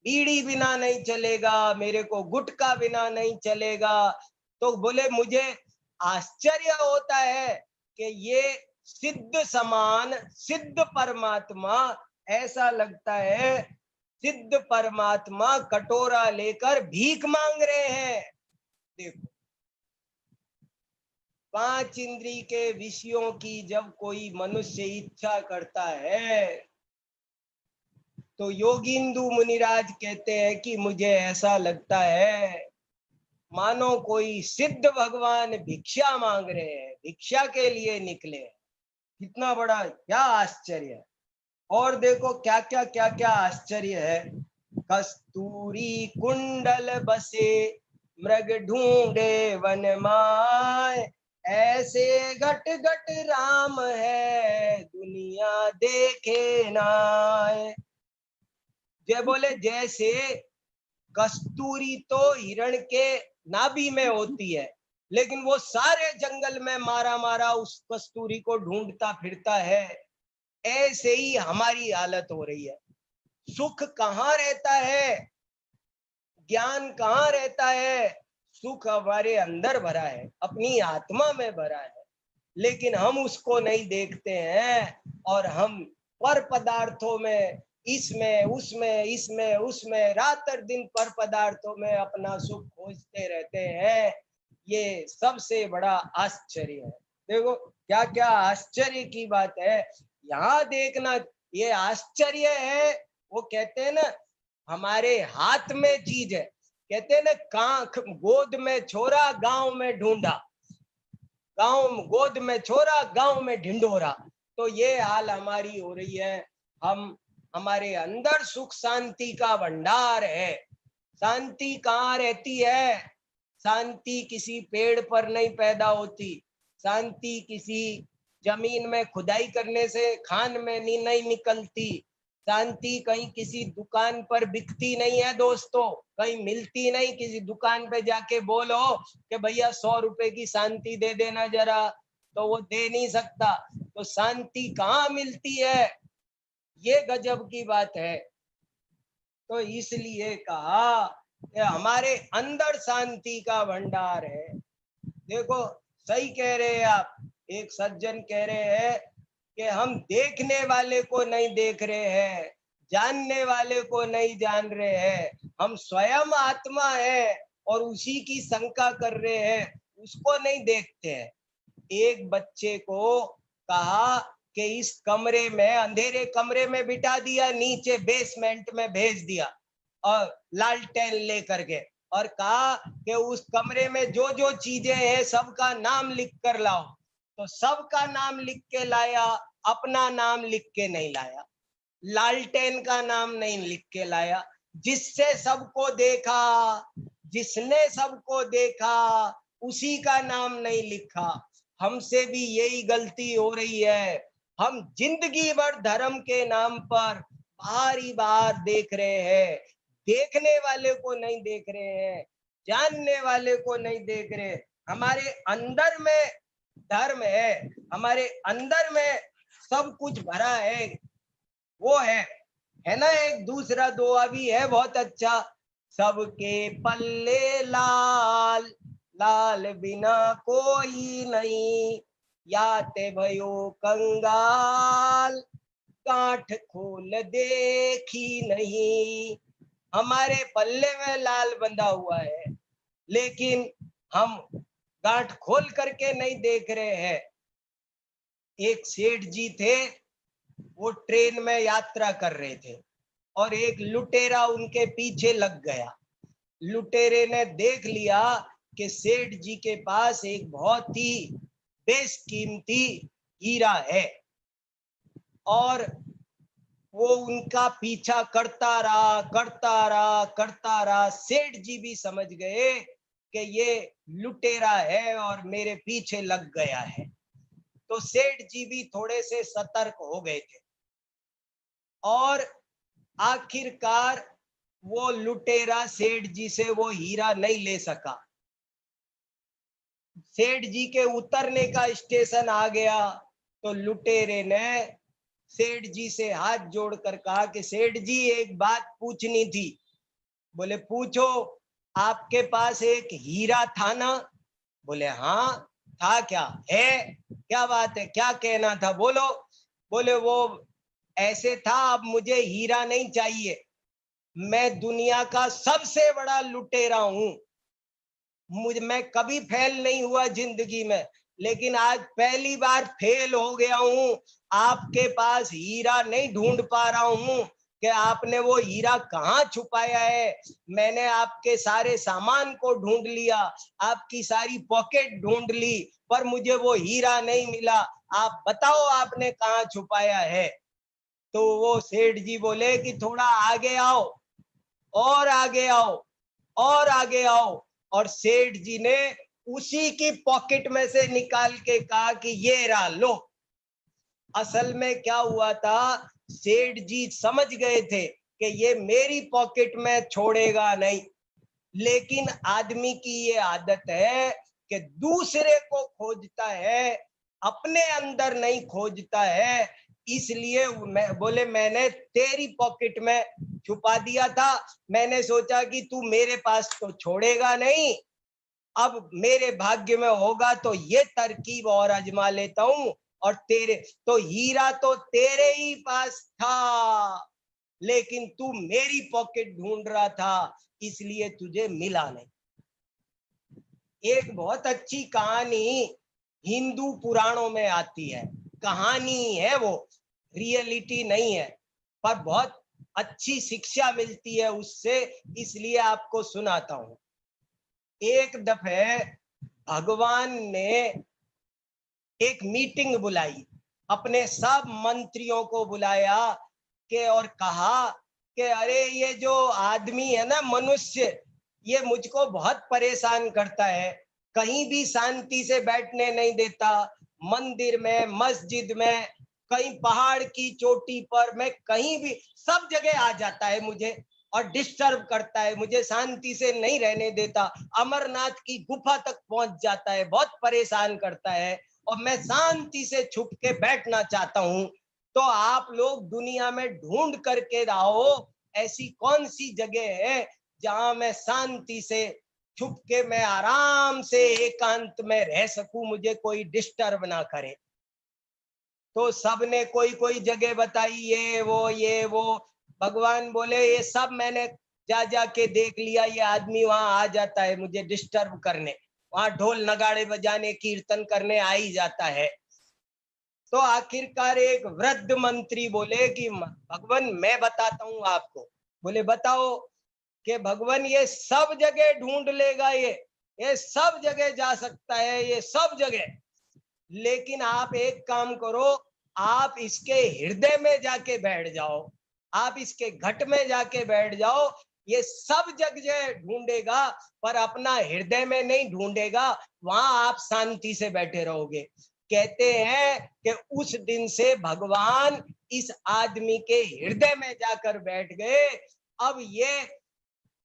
बीड़ी बिना नहीं चलेगा, मेरे को गुटखा बिना नहीं चलेगा, तो बोले मुझे आश्चर्य होता है कि ये सिद्ध समान, सिद्ध परमात्मा, ऐसा लगता है सिद्ध परमात्मा कटोरा लेकर भीख मांग रहे हैं। देखो, 5 इंद्री के विषयों की जब कोई मनुष्य इच्छा करता है तो योगिंदु मुनिराज कहते हैं कि मुझे ऐसा लगता है मानो कोई सिद्ध भगवान भिक्षा मांग रहे हैं, भिक्षा के लिए निकले। कितना बड़ा, क्या आश्चर्य है। और देखो क्या क्या क्या क्या आश्चर्य है। कस्तूरी कुंडल बसे मृग ढूंढे वन माय, ऐसे घट घट राम है दुनिया देखे नाय। जय बोले, जैसे कस्तूरी तो हिरण के नाभि में होती है, लेकिन वो सारे जंगल में मारा मारा उस कस्तूरी को ढूंढता फिरता है, ऐसे ही हमारी हालत हो रही है। सुख कहाँ रहता है, ज्ञान कहाँ रहता है? सुख हमारे अंदर भरा है, अपनी आत्मा में भरा है, लेकिन हम उसको नहीं देखते हैं और हम पर पदार्थों में, इसमें उसमें, इसमें उसमें, रात और दिन पर पदार्थों में अपना सुख खोजते रहते हैं। ये सबसे बड़ा आश्चर्य है। देखो क्या क्या आश्चर्य की बात है। यहाँ देखना, ये आश्चर्य है। वो कहते हैं ना, हमारे हाथ में चीज है, कहते हैं ना, कांख गोद में छोरा गांव में ढूंढा, गांव गोद में छोरा गांव में ढिंढोरा। तो ये हाल हमारी हो रही है। हम हमारे अंदर सुख शांति का भंडार है। शांति कहाँ रहती है? शांति किसी पेड़ पर नहीं पैदा होती, शांति किसी जमीन में खुदाई करने से खान में नहीं निकलती, शांति कहीं किसी दुकान पर बिकती नहीं है दोस्तों, कहीं मिलती नहीं। किसी दुकान पे जाके बोलो कि भैया 100 रुपए की शांति दे देना जरा, तो वो दे नहीं सकता। तो शांति कहाँ मिलती है? ये गजब की बात है। तो इसलिए कहा कि हमारे अंदर शांति का भंडार है। देखो सही कह रहे हैं आप। एक सज्जन कह रहे हैं कि हम देखने वाले को नहीं देख रहे हैं, जानने वाले को नहीं जान रहे हैं, हम स्वयं आत्मा है और उसी की शंका कर रहे हैं, उसको नहीं देखते हैं। एक बच्चे को कहा कि इस कमरे में, अंधेरे कमरे में बिठा दिया, नीचे बेसमेंट में भेज दिया और लालटेन लेकर के, और कहा कि उस कमरे में जो जो चीजें हैं सबका नाम लिख कर लाओ। तो सबका नाम लिख के लाया, अपना नाम लिख के नहीं लाया, लालटेन का नाम नहीं लिख के लाया। जिससे सबको देखा, जिसने सबको देखा, उसी का नाम नहीं लिखा। हमसे भी यही गलती हो रही है। हम जिंदगी भर धर्म के नाम पर बार ही बार देख रहे हैं, देखने वाले को नहीं देख रहे हैं, जानने वाले को नहीं देख रहे। हमारे अंदर में धर्म है, हमारे अंदर में सब कुछ भरा है। वो है ना, एक दूसरा दुआ भी है बहुत अच्छा। सबके पल्ले लाल, लाल बिना कोई नहीं, याते भयो कंगाल, गांठ खोल देखी नहीं। हमारे पल्ले में लाल बंधा हुआ है, लेकिन हम गांठ खोल करके नहीं देख रहे हैं। एक सेठ जी थे, वो ट्रेन में यात्रा कर रहे थे और एक लुटेरा उनके पीछे लग गया। लुटेरे ने देख लिया कि सेठ जी के पास एक बहुत ही बेशकीमती हीरा है, और वो उनका पीछा करता रहा, करता रहा, करता रहा। सेठ जी भी समझ गए कि ये लुटेरा है और मेरे पीछे लग गया है। तो सेठ जी भी थोड़े से सतर्क हो गए थे, और आखिरकार वो लुटेरा सेठ जी से वो हीरा नहीं ले सका। सेठ जी के उतरने का स्टेशन आ गया तो लुटेरे ने सेठ जी से हाथ जोड़कर कहा कि सेठ जी एक बात पूछनी थी। बोले पूछो, आपके पास एक हीरा था ना? बोले हाँ था। क्या है? क्या बात है, क्या कहना था, बोलो। बोले वो ऐसे था, अब मुझे हीरा नहीं चाहिए, मैं दुनिया का सबसे बड़ा लुटेरा हूं, मैं कभी फेल नहीं हुआ जिंदगी में, लेकिन आज पहली बार फेल हो गया हूं। आपके पास हीरा नहीं ढूंढ पा रहा हूं कि आपने वो हीरा कहाँ छुपाया है। मैंने आपके सारे सामान को ढूंढ लिया, आपकी सारी पॉकेट ढूंढ ली, पर मुझे वो हीरा नहीं मिला। आप बताओ आपने कहाँ छुपाया है। तो वो सेठ जी बोले कि थोड़ा आगे आओ, और आगे आओ, और आगे आओ। और सेठ जी ने उसी की पॉकेट में से निकाल के कहा कि ये रहा लो। असल में क्या हुआ था, सेठ जी समझ गए थे कि ये मेरी पॉकेट में छोड़ेगा नहीं, लेकिन आदमी की ये आदत है कि दूसरे को खोजता है, अपने अंदर नहीं खोजता है। इसलिए मैं बोले मैंने तेरी पॉकेट में छुपा दिया था, मैंने सोचा कि तू मेरे पास तो छोड़ेगा नहीं, अब मेरे भाग्य में होगा तो ये तरकीब और आजमा लेता हूं। और तेरे तो हीरा तो तेरे ही पास था, लेकिन तू मेरी पॉकेट ढूंढ रहा था, इसलिए तुझे मिला नहीं। एक बहुत अच्छी कहानी हिंदू पुराणों में आती है, कहानी है वो, रियलिटी नहीं है, पर बहुत अच्छी शिक्षा मिलती है उससे, इसलिए आपको सुनाता हूं। एक दफे भगवान ने एक मीटिंग बुलाई, अपने सब मंत्रियों को बुलाया के और कहा कि अरे ये जो आदमी है ना, मनुष्य, ये मुझको बहुत परेशान करता है, कहीं भी शांति से बैठने नहीं देता, मंदिर में, मस्जिद में, कहीं पहाड़ की चोटी पर, मैं कहीं भी, सब जगह आ जाता है मुझे और डिस्टर्ब करता है, मुझे शांति से नहीं रहने देता, अमरनाथ की गुफा तक पहुंच जाता है, बहुत परेशान करता है और मैं शांति से छुप के बैठना चाहता हूं। तो आप लोग दुनिया में ढूंढ करके लाओ, ऐसी कौन सी जगह है जहां मैं शांति से छुप के मैं आराम से एकांत में रह सकूं, मुझे कोई डिस्टर्ब ना करे। तो सबने कोई कोई जगह बताई, ये वो। भगवान बोले ये सब मैंने जा जा के देख लिया, ये आदमी वहां आ जाता है मुझे डिस्टर्ब करने, वहां ढोल नगाड़े बजाने, कीर्तन करने आ ही जाता है। तो आखिरकार एक वृद्ध मंत्री बोले कि भगवान मैं बताता हूँ आपको। बोले बताओ। कि भगवान ये सब जगह ढूंढ लेगा, ये सब जगह जा सकता है, ये सब जगह, लेकिन आप एक काम करो, आप इसके हृदय में जाके बैठ जाओ, आप इसके घट में जाके बैठ जाओ, ये सब जगह ढूंढेगा पर अपना हृदय में नहीं ढूंढेगा, वहां आप शांति से बैठे रहोगे। कहते हैं कि उस दिन से भगवान इस आदमी के हृदय में जाकर बैठ गए। अब ये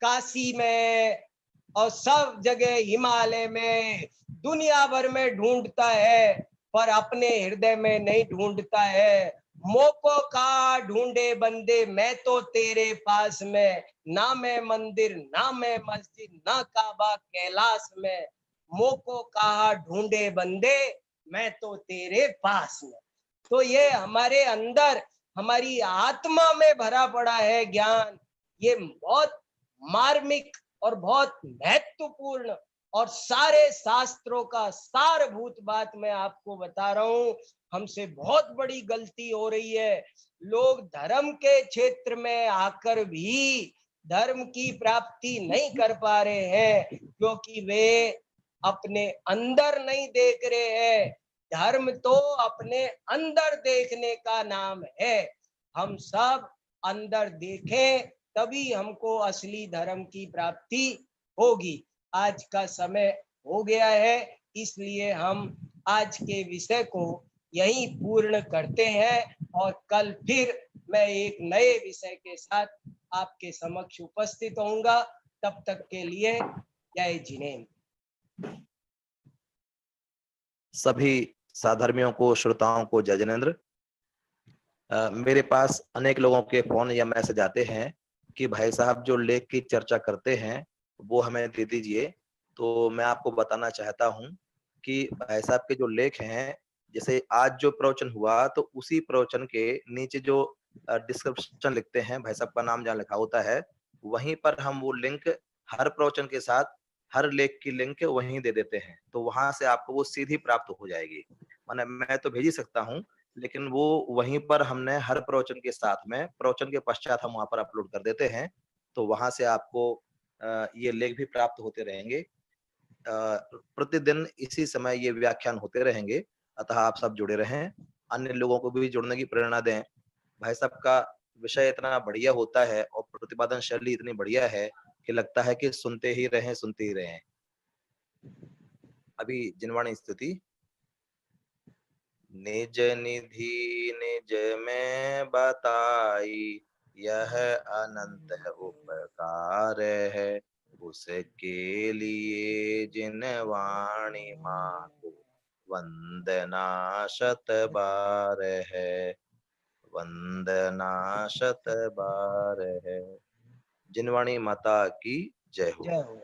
काशी में और सब जगह, हिमालय में, दुनिया भर में ढूंढता है पर अपने हृदय में नहीं ढूंढता है। मोको का ढूंढे बंदे, मैं तो तेरे पास में, ना मैं मंदिर, ना मैं मस्जिद, ना काबा कैलाश में। मोको कहा ढूंढे बंदे, मैं तो तेरे पास में। तो ये हमारे अंदर, हमारी आत्मा में भरा पड़ा है ज्ञान। ये बहुत मार्मिक और बहुत महत्वपूर्ण और सारे शास्त्रों का सारभूत बात मैं आपको बता रहा हूं। हमसे बहुत बड़ी गलती हो रही है, लोग धर्म के क्षेत्र में आकर भी धर्म की प्राप्ति नहीं कर पा रहे हैं क्योंकि वे अपने अंदर नहीं देख रहे हैं। धर्म तो अपने अंदर देखने का नाम है। हम सब अंदर देखें तभी हमको असली धर्म की प्राप्ति होगी। आज का समय हो गया है, इसलिए हम आज के विषय को यहीं पूर्ण करते हैं और कल फिर मैं एक नए विषय के साथ आपके समक्ष उपस्थित होऊंगा। तब तक के लिए जय जिनेन्द्र। सभी साधर्मियों को, श्रोताओं को जय जिनेन्द्र। मेरे पास अनेक लोगों के फोन या मैसेज आते हैं कि भाई साहब जो लेख की चर्चा करते हैं वो हमें दे दीजिए। तो मैं आपको बताना चाहता हूं कि भाई साहब के जो लेख हैं, जैसे आज जो प्रवचन हुआ तो उसी प्रवचन के नीचे जो डिस्क्रिप्शन लिखते हैं, भाई साहब का नाम जहाँ लिखा होता है, वहीं पर हम वो लिंक हर प्रवचन के साथ हर लेख की लिंक वहीं दे देते हैं, तो वहां से आपको वो सीधी प्राप्त हो जाएगी। माने मैं तो भेज ही सकता हूँ, लेकिन वो वहीं पर हमने हर प्रवचन के साथ में, प्रवचन के पश्चात हम वहां पर अपलोड कर देते हैं। तो वहां से आपको ये लेख भी प्राप्त होते रहेंगे। प्रतिदिन इसी समय ये व्याख्यान होते रहेंगे, अतः आप सब जुड़े रहें, अन्य लोगों को भी जुड़ने की प्रेरणा दें। भाई साहब का विषय इतना बढ़िया होता है और प्रतिपादन शैली इतनी बढ़िया है कि लगता है कि सुनते ही रहें, सुनते ही रहें। अभी जिनवाणी स्तुति। निज निधि निज में बताई, यह अनंत उपकार है, उसके लिए जिन वाणी माँ को वंदना शत बार है, वंदना शत बार है। जिनवाणी माता की जय हो। जय हो।